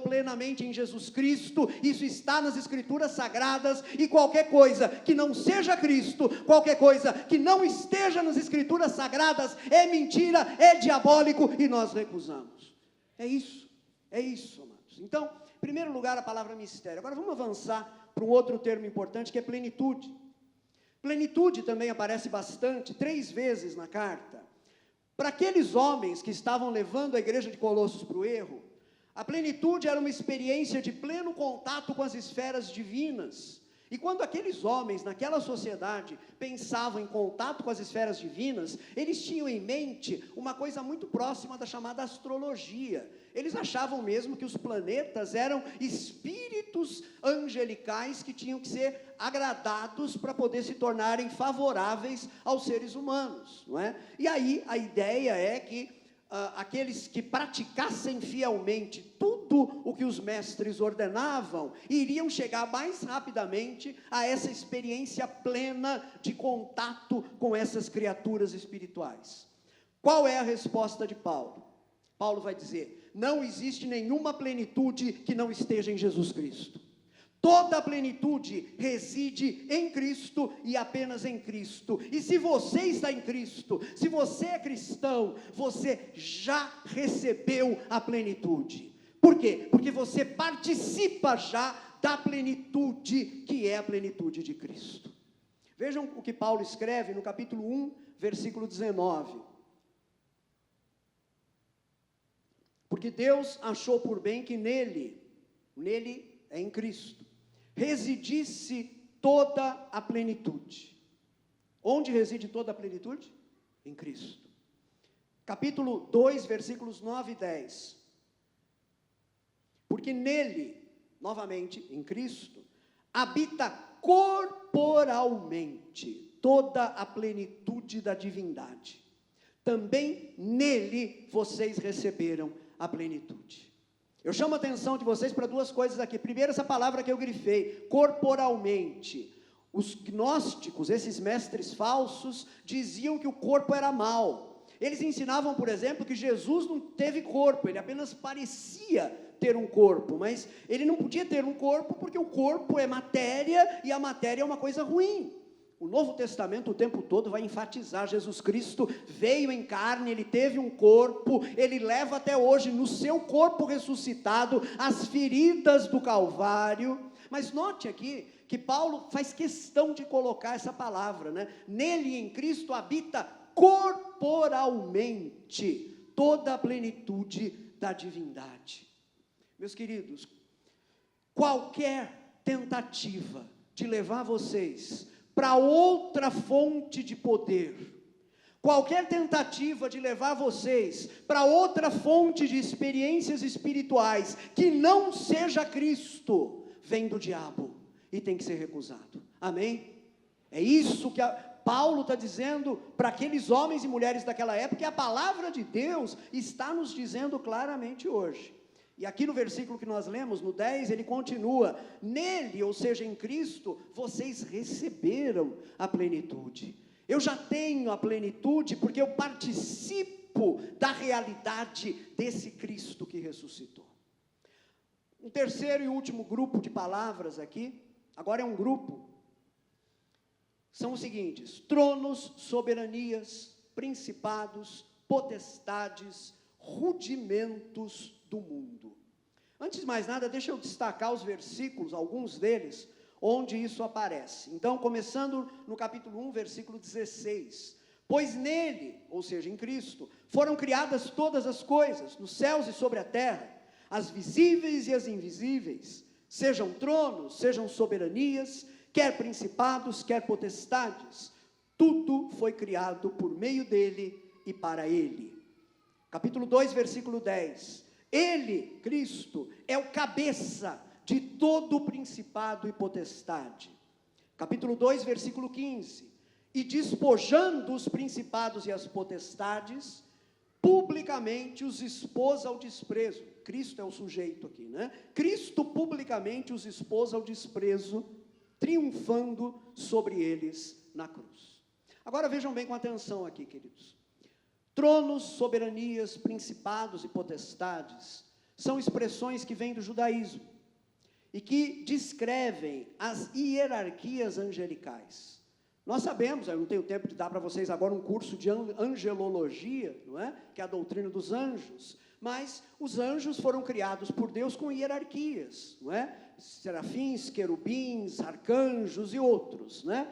plenamente em Jesus Cristo. Isso está nas Escrituras Sagradas, e qualquer coisa que não seja Cristo, qualquer coisa que não esteja nas Escrituras Sagradas, é mentira, é diabólico, e nós recusamos. É isso, amados. Então, em primeiro lugar, a palavra mistério. Agora vamos avançar para um outro termo importante, que é plenitude. Plenitude também aparece bastante, 3 vezes na carta. Para aqueles homens que estavam levando a igreja de Colossos para o erro, a plenitude era uma experiência de pleno contato com as esferas divinas. E quando aqueles homens, naquela sociedade, pensavam em contato com as esferas divinas, eles tinham em mente uma coisa muito próxima da chamada astrologia. Eles achavam mesmo que os planetas eram espíritos angelicais que tinham que ser agradados para poder se tornarem favoráveis aos seres humanos, não é? E aí a ideia é que aqueles que praticassem fielmente tudo o que os mestres ordenavam, iriam chegar mais rapidamente a essa experiência plena de contato com essas criaturas espirituais. Qual é a resposta de Paulo? Paulo vai dizer: não existe nenhuma plenitude que não esteja em Jesus Cristo. Toda a plenitude reside em Cristo e apenas em Cristo. E se você está em Cristo, se você é cristão, você já recebeu a plenitude. Por quê? Porque você participa já da plenitude, que é a plenitude de Cristo. Vejam o que Paulo escreve no capítulo 1, versículo 19. Porque Deus achou por bem que nele é em Cristo, residisse toda a plenitude. Onde reside toda a plenitude? Em Cristo. Capítulo 2, versículos 9 e 10. Porque nele, novamente, em Cristo, habita corporalmente toda a plenitude da divindade. Também nele vocês receberam a plenitude. Eu chamo a atenção de vocês para 2 coisas aqui. Primeiro, essa palavra que eu grifei, corporalmente. Os gnósticos, esses mestres falsos, diziam que o corpo era mau. Eles ensinavam, por exemplo, que Jesus não teve corpo, ele apenas parecia ter um corpo, mas ele não podia ter um corpo porque o corpo é matéria e a matéria é uma coisa ruim. O Novo Testamento o tempo todo vai enfatizar: Jesus Cristo veio em carne, ele teve um corpo, ele leva até hoje no seu corpo ressuscitado as feridas do Calvário. Mas note aqui que Paulo faz questão de colocar essa palavra, né? Nele, em Cristo, habita corporalmente toda a plenitude da divindade. Meus queridos, qualquer tentativa de levar vocês para outra fonte de poder, qualquer tentativa de levar vocês para outra fonte de experiências espirituais que não seja Cristo, vem do diabo e tem que ser recusado. Amém? É isso que Paulo está dizendo para aqueles homens e mulheres daquela época, e a palavra de Deus está nos dizendo claramente hoje. E aqui no versículo que nós lemos, no 10, ele continua: nele, ou seja, em Cristo, vocês receberam a plenitude. Eu já tenho a plenitude porque eu participo da realidade desse Cristo que ressuscitou. Um terceiro e último grupo de palavras aqui, agora é um grupo, são os seguintes: tronos, soberanias, principados, potestades, rudimentos do mundo. Antes de mais nada, deixa eu destacar os versículos, alguns deles, onde isso aparece. Então, começando no capítulo 1, versículo 16. Pois nele, ou seja, em Cristo, foram criadas todas as coisas, nos céus e sobre a terra, as visíveis e as invisíveis, sejam tronos, sejam soberanias, quer principados, quer potestades, tudo foi criado por meio dele e para ele. Capítulo 2, versículo 10. Ele, Cristo, é o cabeça de todo o principado e potestade. Capítulo 2, versículo 15. e despojando os principados e as potestades, publicamente os expôs ao desprezo. Cristo é o sujeito aqui, né? Cristo publicamente os expôs ao desprezo, triunfando sobre eles na cruz. Agora vejam bem com atenção aqui, queridos. Tronos, soberanias, principados e potestades são expressões que vêm do judaísmo e que descrevem as hierarquias angelicais. Nós sabemos, eu não tenho tempo de dar para vocês agora um curso de angelologia, não é? Que é a doutrina dos anjos, mas os anjos foram criados por Deus com hierarquias, não é? Serafins, querubins, arcanjos e outros, né?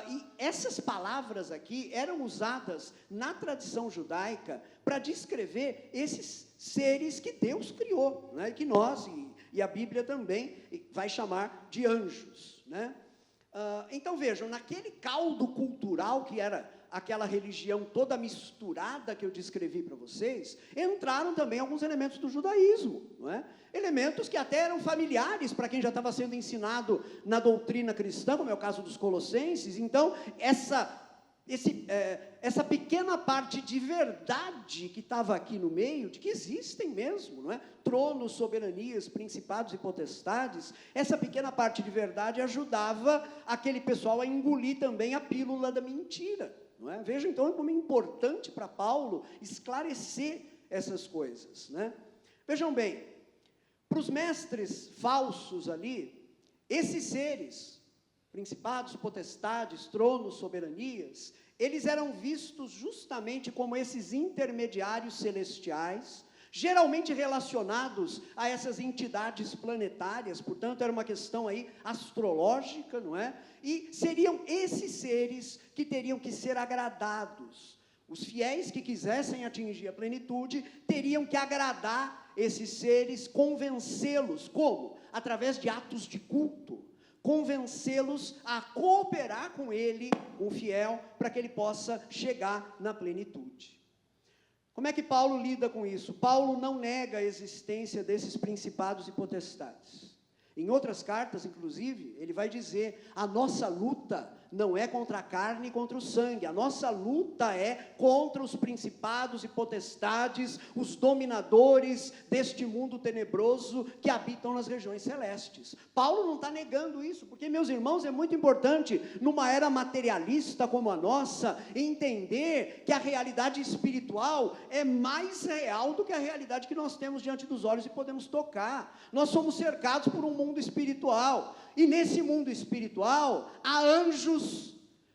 E essas palavras aqui eram usadas na tradição judaica para descrever esses seres que Deus criou, né? Que nós, e a Bíblia também, vai chamar de anjos, né? Então vejam, naquele caldo cultural que era aquela religião toda misturada que eu descrevi para vocês, entraram também alguns elementos do judaísmo, não é? Elementos que até eram familiares para quem já estava sendo ensinado na doutrina cristã, como é o caso dos Colossenses. Então, essa pequena parte de verdade que estava aqui no meio, de que existem mesmo, não é? Tronos, soberanias, principados e potestades, essa pequena parte de verdade ajudava aquele pessoal a engolir também a pílula da mentira, não é? Veja então como é importante para Paulo esclarecer essas coisas, né? Vejam bem, para os mestres falsos ali, esses seres, principados, potestades, tronos, soberanias, eles eram vistos justamente como esses intermediários celestiais, geralmente relacionados a essas entidades planetárias, portanto era uma questão aí astrológica, não é? E seriam esses seres que teriam que ser agradados. Os fiéis que quisessem atingir a plenitude teriam que agradar esses seres, convencê-los, como? Através de atos de culto, convencê-los a cooperar com ele, o fiel, para que ele possa chegar na plenitude. Como é que Paulo lida com isso? Paulo não nega a existência desses principados e potestades. Em outras cartas, inclusive, ele vai dizer, a nossa luta não é contra a carne e contra o sangue, a nossa luta é contra os principados e potestades, os dominadores deste mundo tenebroso que habitam nas regiões celestes. Paulo não está negando isso, porque, meus irmãos, é muito importante, numa era materialista como a nossa, entender que a realidade espiritual é mais real do que a realidade que nós temos diante dos olhos e podemos tocar. Nós somos cercados por um mundo espiritual, e nesse mundo espiritual há anjos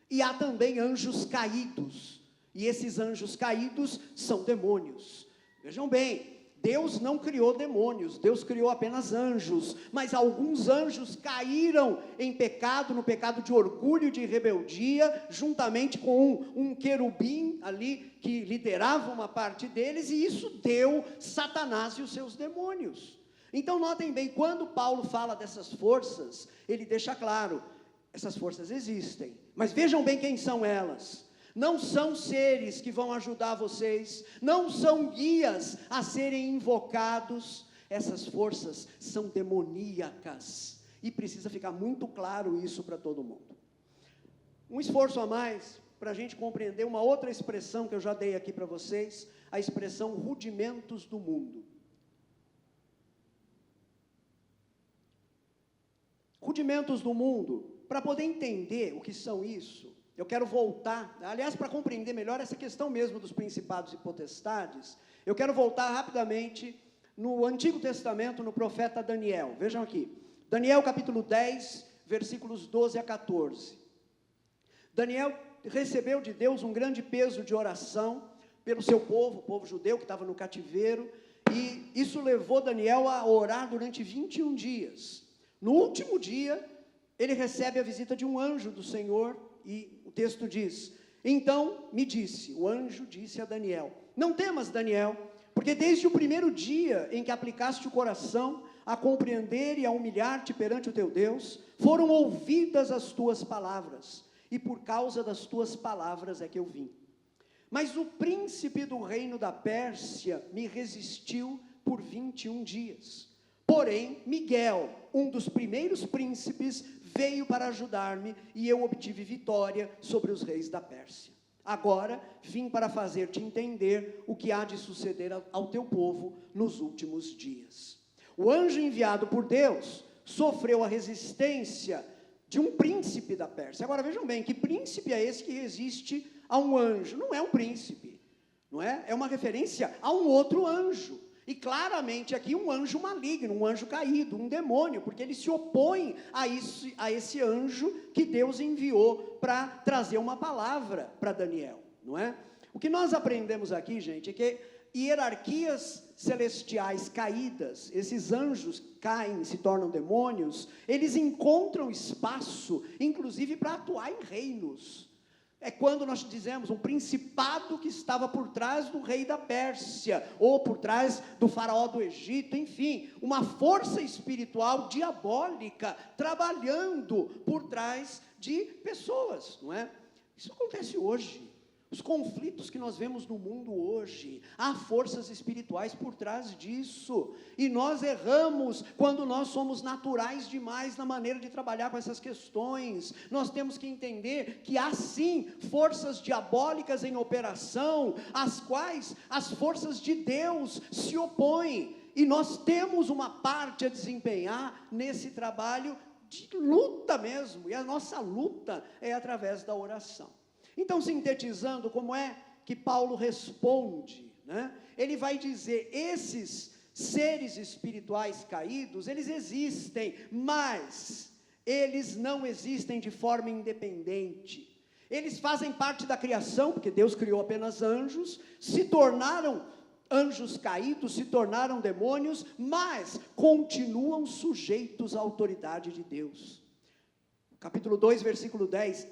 e há também anjos caídos, e esses anjos caídos são demônios. Vejam bem, Deus não criou demônios, Deus criou apenas anjos, mas alguns anjos caíram em pecado, no pecado de orgulho e de rebeldia, juntamente com um querubim ali, que liderava uma parte deles, e isso deu Satanás e os seus demônios. Então notem bem, quando Paulo fala dessas forças, ele deixa claro, essas forças existem, mas vejam bem quem são elas. Não são seres que vão ajudar vocês, não são guias a serem invocados, essas forças são demoníacas, e precisa ficar muito claro isso para todo mundo. Um esforço a mais, para a gente compreender uma outra expressão que eu já dei aqui para vocês, a expressão rudimentos do mundo. Rudimentos do mundo, para poder entender o que são isso, eu quero voltar, aliás, para compreender melhor essa questão mesmo dos principados e potestades, eu quero voltar rapidamente no Antigo Testamento, no profeta Daniel. Vejam aqui, Daniel capítulo 10, versículos 12 a 14. Daniel recebeu de Deus um grande peso de oração pelo seu povo, o povo judeu que estava no cativeiro, e isso levou Daniel a orar durante 21 dias. No último dia, ele recebe a visita de um anjo do Senhor, e o texto diz, então me disse, o anjo disse a Daniel, não temas, Daniel, porque desde o primeiro dia em que aplicaste o coração a compreender e a humilhar-te perante o teu Deus, foram ouvidas as tuas palavras, e por causa das tuas palavras é que eu vim. Mas o príncipe do reino da Pérsia me resistiu por 21 dias. Porém, Miguel, um dos primeiros príncipes, veio para ajudar-me e eu obtive vitória sobre os reis da Pérsia. Agora vim para fazer-te entender o que há de suceder ao teu povo nos últimos dias. O anjo enviado por Deus sofreu a resistência de um príncipe da Pérsia. Agora vejam bem, que príncipe é esse que resiste a um anjo? Não é um príncipe, não é? É uma referência a um outro anjo. E claramente aqui um anjo maligno, um anjo caído, um demônio, porque ele se opõe a esse anjo que Deus enviou para trazer uma palavra para Daniel, não é? O que nós aprendemos aqui, gente, é que hierarquias celestiais caídas, esses anjos caem, se tornam demônios, eles encontram espaço, inclusive para atuar em reinos. É quando nós dizemos um principado que estava por trás do rei da Pérsia, ou por trás do faraó do Egito, enfim, uma força espiritual diabólica trabalhando por trás de pessoas, não é? Isso acontece hoje. Os conflitos que nós vemos no mundo hoje, há forças espirituais por trás disso, e nós erramos quando nós somos naturais demais na maneira de trabalhar com essas questões. Nós temos que entender que há sim forças diabólicas em operação, às quais as forças de Deus se opõem, e nós temos uma parte a desempenhar nesse trabalho de luta mesmo, e a nossa luta é através da oração. Então, sintetizando, como é que Paulo responde, né? Ele vai dizer, esses seres espirituais caídos, eles existem, mas eles não existem de forma independente. Eles fazem parte da criação, porque Deus criou apenas anjos, se tornaram anjos caídos, se tornaram demônios, mas continuam sujeitos à autoridade de Deus. Capítulo 2, versículo 10,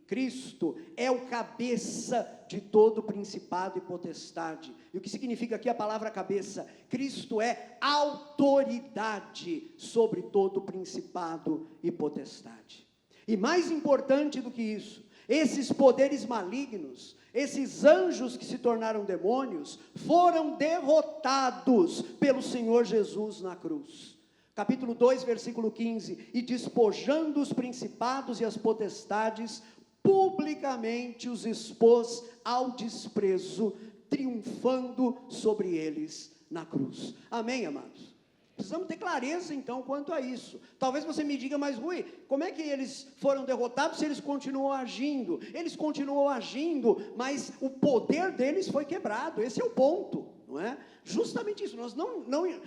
Cristo é o cabeça de todo principado e potestade. E o que significa aqui a palavra cabeça? Cristo é autoridade sobre todo principado e potestade. E mais importante do que isso, esses poderes malignos, esses anjos que se tornaram demônios, foram derrotados pelo Senhor Jesus na cruz. Capítulo 2, versículo 15, e despojando os principados e as potestades, publicamente os expôs ao desprezo, triunfando sobre eles na cruz. Amém, amados? Precisamos ter clareza, então, quanto a isso. Talvez você me diga, mas Rui, como é que eles foram derrotados se eles continuam agindo? Eles continuam agindo, mas o poder deles foi quebrado, esse é o ponto, não é? Justamente isso, nós não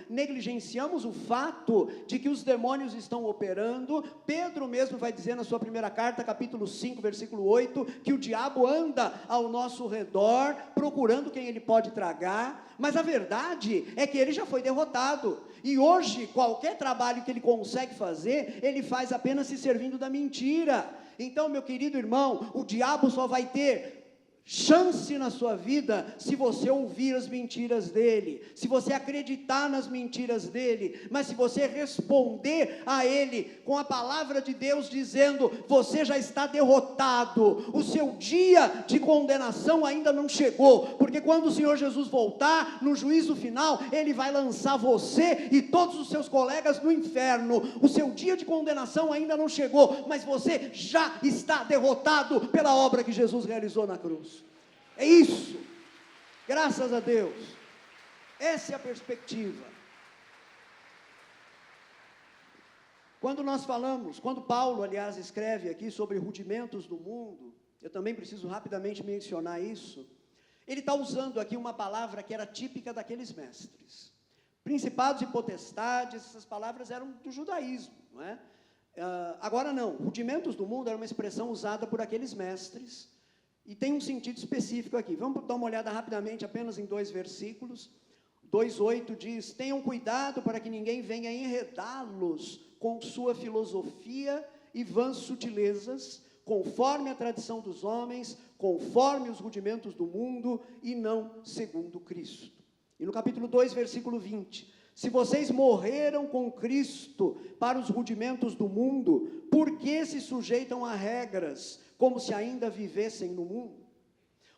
negligenciamos o fato de que os demônios estão operando. Pedro mesmo vai dizer na sua primeira carta, capítulo 5, versículo 8, que o diabo anda ao nosso redor, procurando quem ele pode tragar, mas a verdade é que ele já foi derrotado, e hoje, qualquer trabalho que ele consegue fazer, ele faz apenas se servindo da mentira. Então, meu querido irmão, o diabo só vai ter chance na sua vida se você ouvir as mentiras dele, se você acreditar nas mentiras dele, mas se você responder a ele com a palavra de Deus dizendo, você já está derrotado, o seu dia de condenação ainda não chegou, porque quando o Senhor Jesus voltar, no juízo final, ele vai lançar você e todos os seus colegas no inferno. O seu dia de condenação ainda não chegou, mas você já está derrotado pela obra que Jesus realizou na cruz. É isso, graças a Deus, essa é a perspectiva. Quando Paulo, aliás, escreve aqui sobre rudimentos do mundo, eu também preciso rapidamente mencionar isso, ele está usando aqui uma palavra que era típica daqueles mestres. Principados e potestades, essas palavras eram do judaísmo, não é? Agora não, rudimentos do mundo era uma expressão usada por aqueles mestres, e tem um sentido específico aqui. Vamos dar uma olhada rapidamente apenas em 2 versículos. 2:8 diz, tenham cuidado para que ninguém venha enredá-los com sua filosofia e vãs sutilezas, conforme a tradição dos homens, conforme os rudimentos do mundo, e não segundo Cristo. E no capítulo 2, versículo 20, se vocês morreram com Cristo para os rudimentos do mundo, por que se sujeitam a regras, como se ainda vivessem no mundo?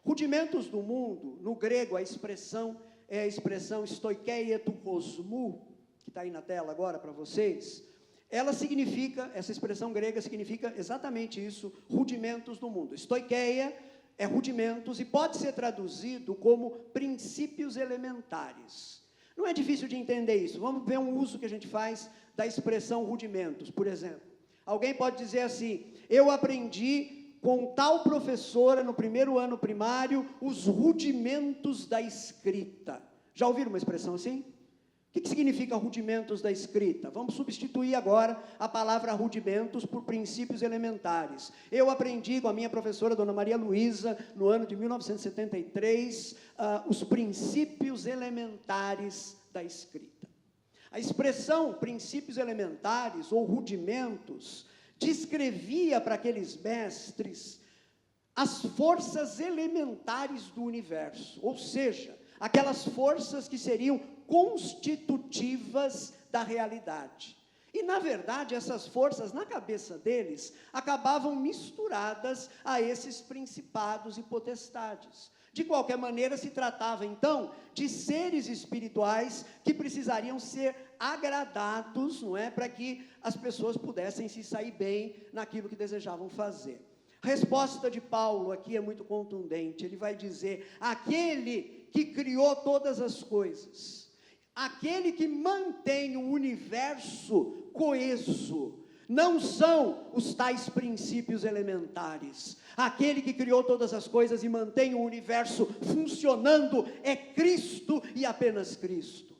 Rudimentos do mundo, no grego a expressão é a expressão stoikeia tu cosmu, que está aí na tela agora para vocês, ela significa, essa expressão grega significa exatamente isso, rudimentos do mundo. Stoikeia é rudimentos e pode ser traduzido como princípios elementares. Não é difícil de entender isso. Vamos ver um uso que a gente faz da expressão rudimentos, por exemplo. Alguém pode dizer assim: eu aprendi com tal professora no primeiro ano primário os rudimentos da escrita. Já ouviram uma expressão assim? O que significa rudimentos da escrita? Vamos substituir agora a palavra rudimentos por princípios elementares. Eu aprendi com a minha professora, Dona Maria Luísa, no ano de 1973, os princípios elementares da escrita. A expressão princípios elementares ou rudimentos descrevia para aqueles mestres as forças elementares do universo, ou seja, aquelas forças que seriam constitutivas da realidade. E, na verdade, essas forças, na cabeça deles, acabavam misturadas a esses principados e potestades. De qualquer maneira, se tratava, então, de seres espirituais que precisariam ser agradados, não é? Para que as pessoas pudessem se sair bem naquilo que desejavam fazer. A resposta de Paulo aqui é muito contundente. Ele vai dizer: aquele que criou todas as coisas, aquele que mantém o universo coeso, não são os tais princípios elementares. Aquele que criou todas as coisas e mantém o universo funcionando é Cristo e apenas Cristo.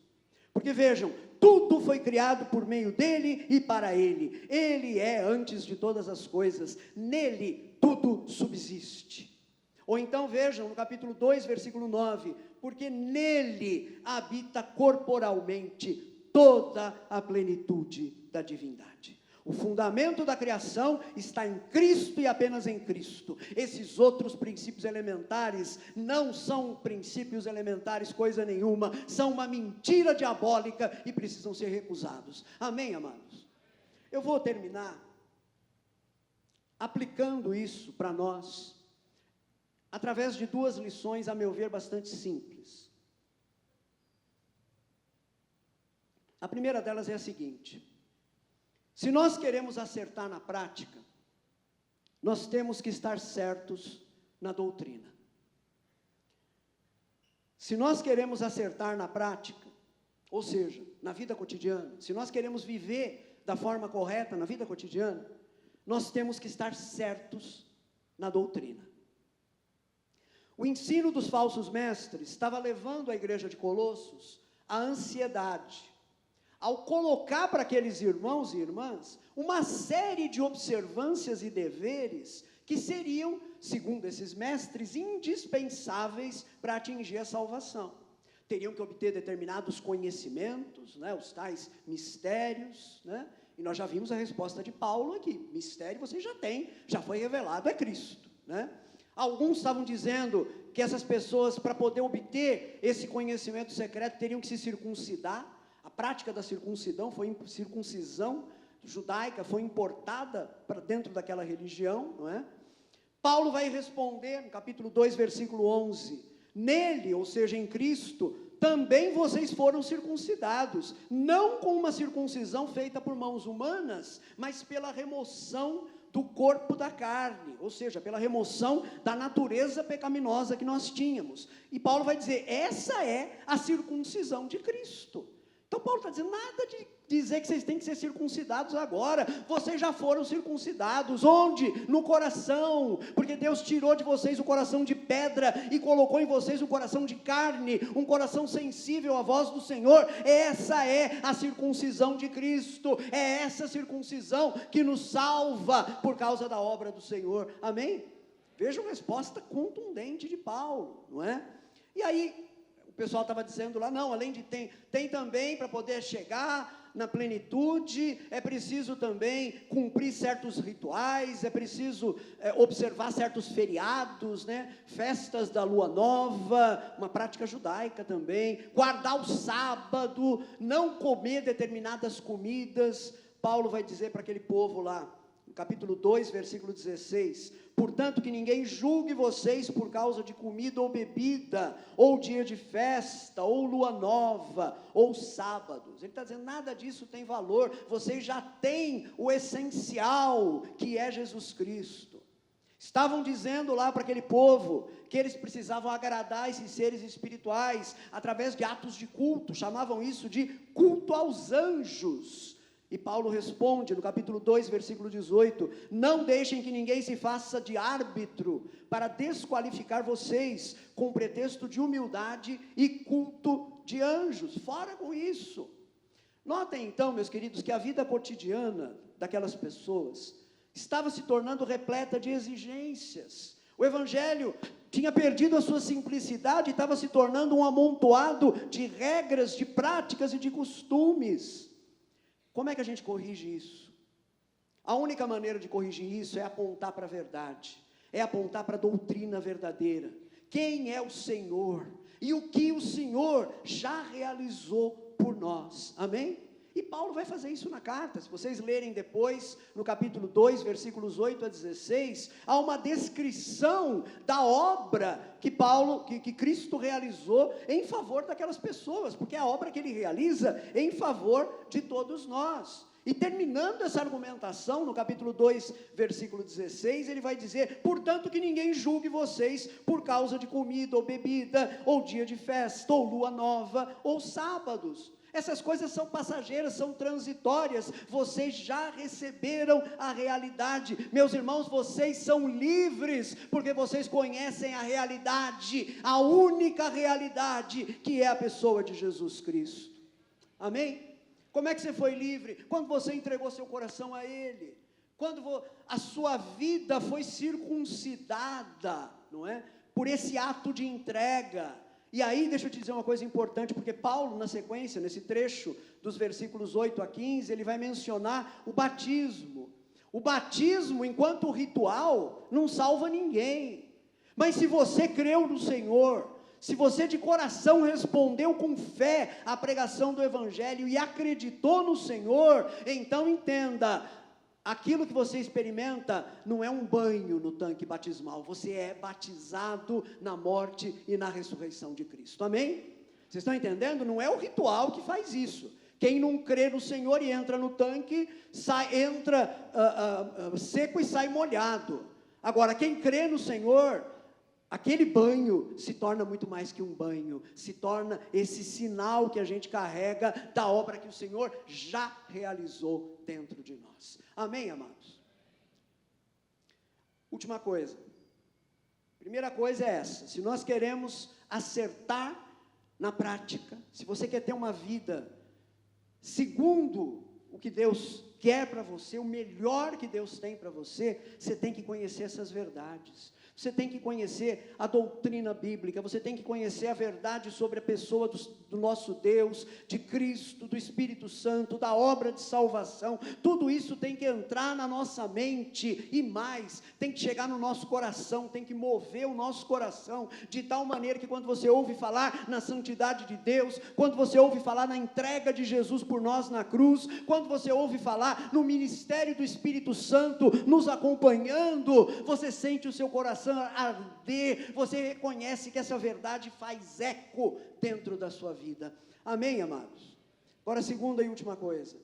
Porque vejam, tudo foi criado por meio dele e para ele. Ele é antes de todas as coisas, nele tudo subsiste. Ou então vejam no capítulo 2, versículo 9, porque nele habita corporalmente toda a plenitude da divindade. O fundamento da criação está em Cristo e apenas em Cristo. Esses outros princípios elementares não são princípios elementares coisa nenhuma, são uma mentira diabólica e precisam ser recusados. Amém, amados? Eu vou terminar aplicando isso para nós, através de duas lições, a meu ver, bastante simples. A primeira delas é a seguinte: se nós queremos acertar na prática, nós temos que estar certos na doutrina. Se nós queremos acertar na prática, ou seja, na vida cotidiana, se nós queremos viver da forma correta na vida cotidiana, nós temos que estar certos na doutrina. O ensino dos falsos mestres estava levando a igreja de Colossos à ansiedade, ao colocar para aqueles irmãos e irmãs uma série de observâncias e deveres que seriam, segundo esses mestres, indispensáveis para atingir a salvação. Teriam que obter determinados conhecimentos, né, os tais mistérios, né? E nós já vimos a resposta de Paulo aqui: mistério você já tem, já foi revelado, é Cristo, né? Alguns estavam dizendo que essas pessoas, para poder obter esse conhecimento secreto, teriam que se circuncidar. A prática da circuncisão judaica foi importada para dentro daquela religião, não é? Paulo vai responder no capítulo 2, versículo 11: nele, ou seja, em Cristo, também vocês foram circuncidados, não com uma circuncisão feita por mãos humanas, mas pela remoção do corpo da carne, ou seja, pela remoção da natureza pecaminosa que nós tínhamos. E Paulo vai dizer: essa é a circuncisão de Cristo. Então Paulo está dizendo, nada de dizer que vocês têm que ser circuncidados agora, vocês já foram circuncidados. Onde? No coração, porque Deus tirou de vocês o coração de pedra e colocou em vocês um coração de carne, um coração sensível à voz do Senhor. Essa é a circuncisão de Cristo, é essa circuncisão que nos salva por causa da obra do Senhor. Amém? Vejam a resposta contundente de Paulo, não é? E aí o pessoal estava dizendo lá, não, além de tem também, para poder chegar na plenitude, é preciso também cumprir certos rituais, é preciso observar certos feriados, né? Festas da lua nova, uma prática judaica também, guardar o sábado, não comer determinadas comidas. Paulo vai dizer para aquele povo lá, capítulo 2, versículo 16: portanto, que ninguém julgue vocês por causa de comida ou bebida, ou dia de festa, ou lua nova, ou sábados. Ele está dizendo, nada disso tem valor, vocês já têm o essencial, que é Jesus Cristo. Estavam dizendo lá para aquele povo, que eles precisavam agradar esses seres espirituais, através de atos de culto, chamavam isso de culto aos anjos. E Paulo responde no capítulo 2, versículo 18: não deixem que ninguém se faça de árbitro para desqualificar vocês, com pretexto de humildade e culto de anjos. Fora com isso. Notem então, meus queridos, que a vida cotidiana daquelas pessoas estava se tornando repleta de exigências. O evangelho tinha perdido a sua simplicidade e estava se tornando um amontoado de regras, de práticas e de costumes. Como é que a gente corrige isso? A única maneira de corrigir isso é apontar para a verdade, é apontar para a doutrina verdadeira. Quem é o Senhor? E o que o Senhor já realizou por nós, amém? E Paulo vai fazer isso na carta. Se vocês lerem depois, no capítulo 2, versículos 8 a 16, há uma descrição da obra que Cristo realizou em favor daquelas pessoas, porque é a obra que ele realiza em favor de todos nós. E terminando essa argumentação, no capítulo 2, versículo 16, ele vai dizer, portanto que ninguém julgue vocês por causa de comida ou bebida, ou dia de festa, ou lua nova, ou sábados. Essas coisas são passageiras, são transitórias, vocês já receberam a realidade. Meus irmãos, vocês são livres, porque vocês conhecem a realidade, a única realidade, que é a pessoa de Jesus Cristo. Amém? Como é que você foi livre? Quando você entregou seu coração a Ele, quando a sua vida foi circuncidada, não é? Por esse ato de entrega. E aí, deixa eu te dizer uma coisa importante, porque Paulo, na sequência, nesse trecho dos versículos 8 a 15, ele vai mencionar o batismo. O batismo, enquanto ritual, não salva ninguém. Mas se você creu no Senhor, se você de coração respondeu com fé à pregação do Evangelho e acreditou no Senhor, então entenda, aquilo que você experimenta não é um banho no tanque batismal, você é batizado na morte e na ressurreição de Cristo, amém? Vocês estão entendendo? Não é o ritual que faz isso. Quem não crê no Senhor e entra no tanque, entra seco e sai molhado. Agora, quem crê no Senhor, aquele banho se torna muito mais que um banho, se torna esse sinal que a gente carrega da obra que o Senhor já realizou dentro de nós. Amém, amados? Última coisa. Primeira coisa é essa: se nós queremos acertar na prática, se você quer ter uma vida segundo o que Deus quer para você, o melhor que Deus tem para você, você tem que conhecer essas verdades. Você tem que conhecer a doutrina bíblica, você tem que conhecer a verdade sobre a pessoa do nosso Deus, de Cristo, do Espírito Santo, da obra de salvação. Tudo isso tem que entrar na nossa mente e mais, tem que chegar no nosso coração, tem que mover o nosso coração, de tal maneira que quando você ouve falar na santidade de Deus, quando você ouve falar na entrega de Jesus por nós na cruz, quando você ouve falar no ministério do Espírito Santo nos acompanhando, você sente o seu coração arder, você reconhece que essa verdade faz eco dentro da sua vida. Amém, amados? Agora, a segunda e última coisa: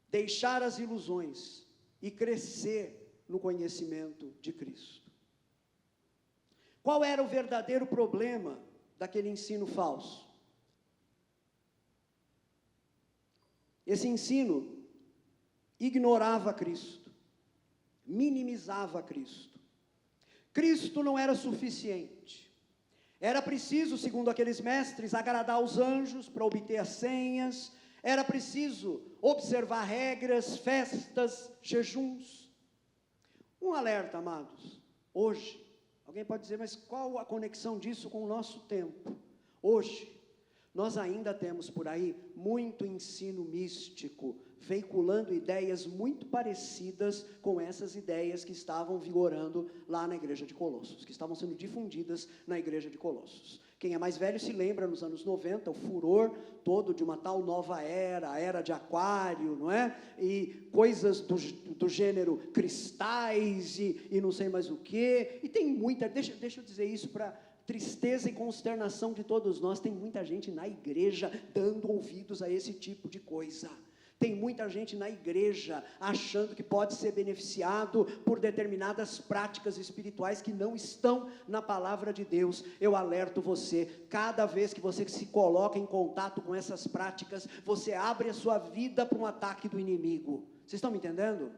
deixar as ilusões e crescer no conhecimento de Cristo. Qual era o verdadeiro problema daquele ensino falso? Esse ensino ignorava Cristo, minimizava Cristo. Cristo não era suficiente, era preciso, segundo aqueles mestres, agradar os anjos para obter as senhas, era preciso observar regras, festas, jejuns. Um alerta, amados, hoje, alguém pode dizer, mas qual a conexão disso com o nosso tempo? Hoje, nós ainda temos por aí muito ensino místico, veiculando ideias muito parecidas com essas ideias que estavam vigorando lá na igreja de Colossos, que estavam sendo difundidas na igreja de Colossos. Quem é mais velho se lembra, nos anos 90, o furor todo de uma tal nova era, a era de aquário, não é? E coisas do gênero cristais e não sei mais o quê. E tem muita, deixa eu dizer isso para tristeza e consternação de todos nós, tem muita gente na igreja dando ouvidos a esse tipo de coisa. Tem muita gente na igreja achando que pode ser beneficiado por determinadas práticas espirituais que não estão na palavra de Deus. Eu alerto você, cada vez que você se coloca em contato com essas práticas, você abre a sua vida para um ataque do inimigo. Vocês estão me entendendo?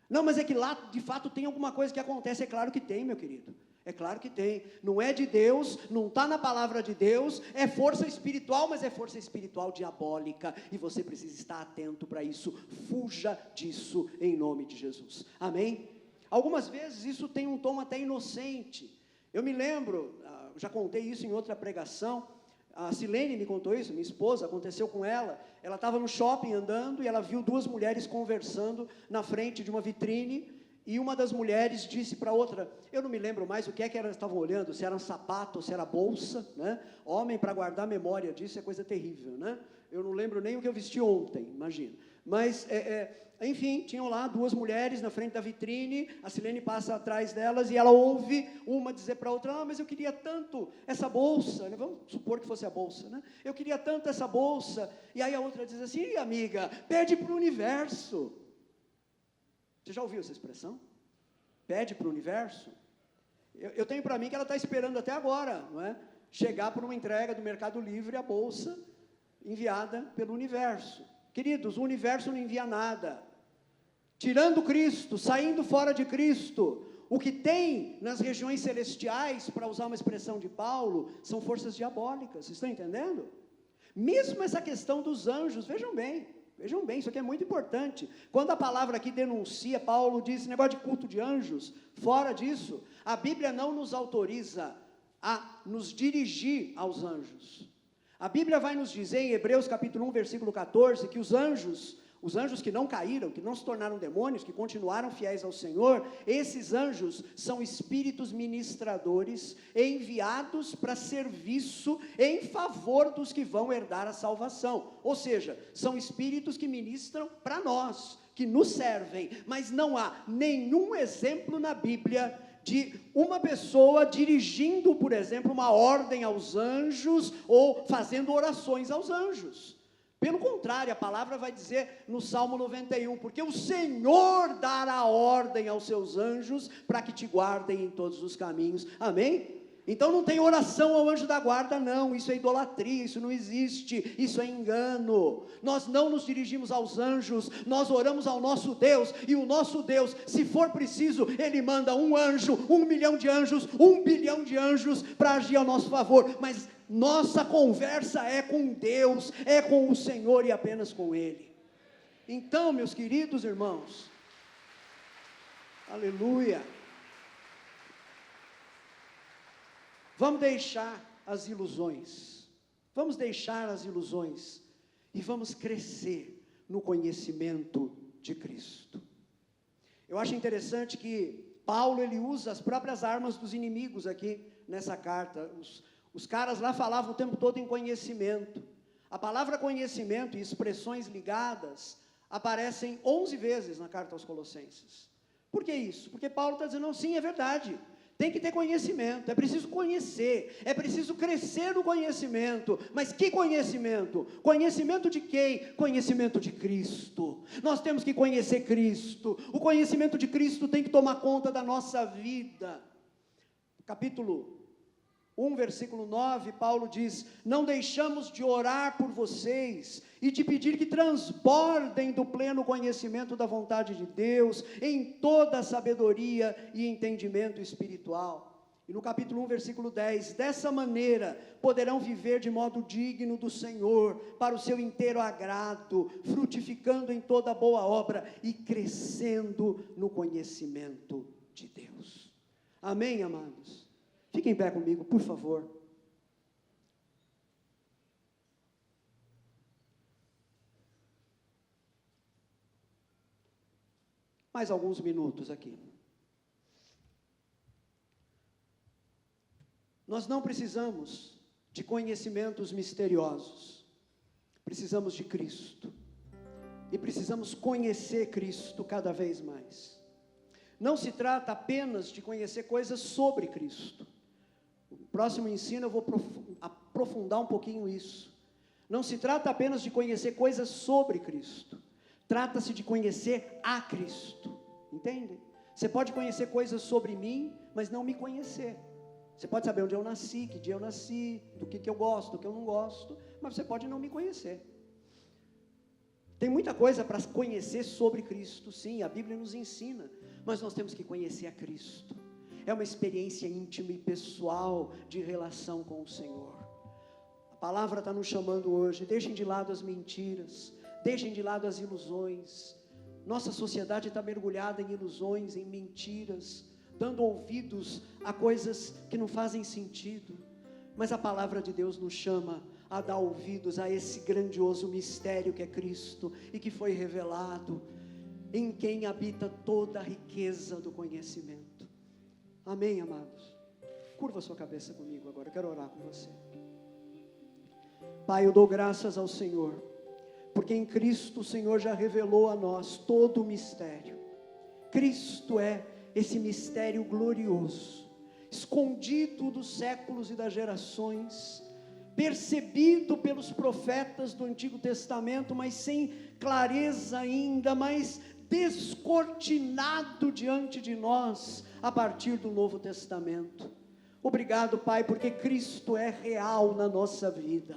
Não, mas é que lá de fato tem alguma coisa que acontece. É claro que tem, meu querido. É claro que tem, não é de Deus, não está na palavra de Deus, é força espiritual, mas é força espiritual diabólica, e você precisa estar atento para isso. Fuja disso em nome de Jesus, amém? Algumas vezes isso tem um tom até inocente. Eu me lembro, já contei isso em outra pregação, a Silene me contou isso, minha esposa, aconteceu com ela estava no shopping andando, e ela viu duas mulheres conversando na frente de uma vitrine, e uma das mulheres disse para a outra, eu não me lembro mais o que é que elas estavam olhando, se era um sapato ou se era bolsa, né? Homem, para guardar memória disso é coisa terrível, né? Eu não lembro nem o que eu vesti ontem, imagina. Mas, enfim, tinham lá duas mulheres na frente da vitrine, a Silene passa atrás delas e ela ouve uma dizer para a outra, mas eu queria tanto essa bolsa, né? Vamos supor que fosse a bolsa, né? Eu queria tanto essa bolsa, e aí a outra diz assim, amiga, pede para o universo. Você já ouviu essa expressão? Pede para o universo? Eu tenho para mim que ela está esperando até agora, não é? Chegar por uma entrega do Mercado Livre a bolsa enviada pelo universo. Queridos, o universo não envia nada. Tirando Cristo, saindo fora de Cristo, o que tem nas regiões celestiais, para usar uma expressão de Paulo, são forças diabólicas. Vocês estão entendendo? Mesmo essa questão dos anjos, vejam bem, isso aqui é muito importante. Quando a palavra aqui denuncia, Paulo diz, esse negócio de culto de anjos, fora disso, a Bíblia não nos autoriza a nos dirigir aos anjos. A Bíblia vai nos dizer em Hebreus capítulo 1, versículo 14, que os anjos que não caíram, que não se tornaram demônios, que continuaram fiéis ao Senhor, esses anjos são espíritos ministradores enviados para serviço em favor dos que vão herdar a salvação. Ou seja, são espíritos que ministram para nós, que nos servem, mas não há nenhum exemplo na Bíblia de uma pessoa dirigindo, por exemplo, uma ordem aos anjos ou fazendo orações aos anjos. Pelo contrário, a palavra vai dizer no Salmo 91, porque o Senhor dará ordem aos seus anjos para que te guardem em todos os caminhos, amém? Então não tem oração ao anjo da guarda não, isso é idolatria, isso não existe, isso é engano. Nós não nos dirigimos aos anjos, nós oramos ao nosso Deus, e o nosso Deus, se for preciso, Ele manda um anjo, 1 milhão de anjos, 1 bilhão de anjos, para agir ao nosso favor, mas nossa conversa é com Deus, é com o Senhor e apenas com Ele. Então, meus queridos irmãos, aleluia, vamos deixar as ilusões e vamos crescer no conhecimento de Cristo. Eu acho interessante que Paulo, ele usa as próprias armas dos inimigos aqui nessa carta. Os caras lá falavam o tempo todo em conhecimento. A palavra conhecimento e expressões ligadas aparecem 11 vezes na carta aos Colossenses. Por que isso? Porque Paulo está dizendo, não, sim, é verdade. Tem que ter conhecimento, é preciso conhecer, é preciso crescer no conhecimento. Mas que conhecimento? Conhecimento de quem? Conhecimento de Cristo. Nós temos que conhecer Cristo. O conhecimento de Cristo tem que tomar conta da nossa vida. Capítulo 1, versículo 9, Paulo diz, não deixamos de orar por vocês e de pedir que transbordem do pleno conhecimento da vontade de Deus, em toda a sabedoria e entendimento espiritual. E no capítulo 1, versículo 10, dessa maneira poderão viver de modo digno do Senhor, para o seu inteiro agrado, frutificando em toda boa obra e crescendo no conhecimento de Deus. Amém, amados? Fiquem em pé comigo, por favor. Mais alguns minutos aqui. Nós não precisamos de conhecimentos misteriosos. Precisamos de Cristo. E precisamos conhecer Cristo cada vez mais. Não se trata apenas de conhecer coisas sobre Cristo. No próximo ensino eu vou aprofundar um pouquinho isso. Não se trata apenas de conhecer coisas sobre Cristo. Trata-se de conhecer a Cristo. Entende? Você pode conhecer coisas sobre mim, mas não me conhecer. Você pode saber onde eu nasci, que dia eu nasci, do que eu gosto, do que eu não gosto, mas você pode não me conhecer. Tem muita coisa para conhecer sobre Cristo, sim, a Bíblia nos ensina, mas nós temos que conhecer a Cristo. É uma experiência íntima e pessoal de relação com o Senhor. A palavra está nos chamando hoje, deixem de lado as mentiras, deixem de lado as ilusões. Nossa sociedade está mergulhada em ilusões, em mentiras, dando ouvidos a coisas que não fazem sentido, mas a palavra de Deus nos chama a dar ouvidos a esse grandioso mistério que é Cristo, e que foi revelado, em quem habita toda a riqueza do conhecimento. Amém, amados? Curva sua cabeça comigo agora, eu quero orar com você. Pai, eu dou graças ao Senhor, porque em Cristo o Senhor já revelou a nós todo o mistério. Cristo é esse mistério glorioso, escondido dos séculos e das gerações, percebido pelos profetas do Antigo Testamento, mas sem clareza ainda, mas descortinado diante de nós, a partir do Novo Testamento. Obrigado, Pai, porque Cristo é real na nossa vida.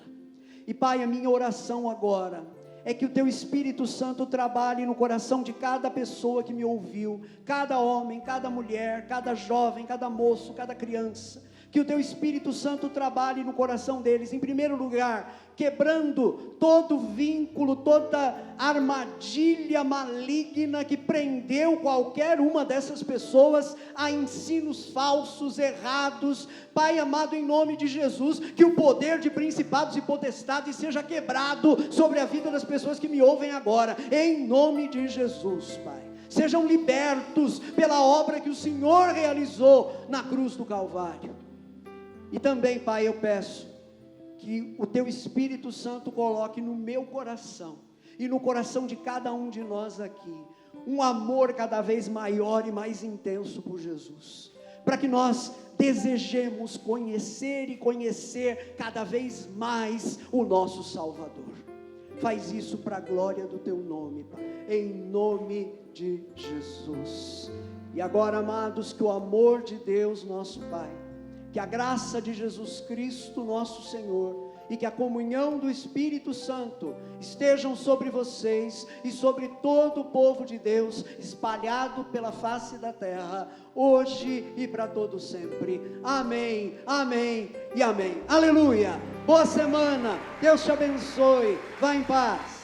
E Pai, a minha oração agora é que o Teu Espírito Santo trabalhe no coração de cada pessoa que me ouviu, cada homem, cada mulher, cada jovem, cada moço, cada criança, que o Teu Espírito Santo trabalhe no coração deles, em primeiro lugar, quebrando todo vínculo, toda armadilha maligna que prendeu qualquer uma dessas pessoas a ensinos falsos, errados. Pai amado, em nome de Jesus, que o poder de principados e potestades seja quebrado sobre a vida das pessoas que me ouvem agora, em nome de Jesus, Pai. Sejam libertos pela obra que o Senhor realizou na cruz do Calvário. E também, Pai, eu peço que o Teu Espírito Santo coloque no meu coração e no coração de cada um de nós aqui um amor cada vez maior e mais intenso por Jesus, para que nós desejemos conhecer e conhecer cada vez mais o nosso Salvador. Faz isso para a glória do Teu nome, Pai, em nome de Jesus. E agora, amados, que o amor de Deus, nosso Pai, que a graça de Jesus Cristo, nosso Senhor, e que a comunhão do Espírito Santo estejam sobre vocês e sobre todo o povo de Deus, espalhado pela face da terra, hoje e para todo sempre. Amém, amém e amém. Aleluia! Boa semana, Deus te abençoe, vá em paz.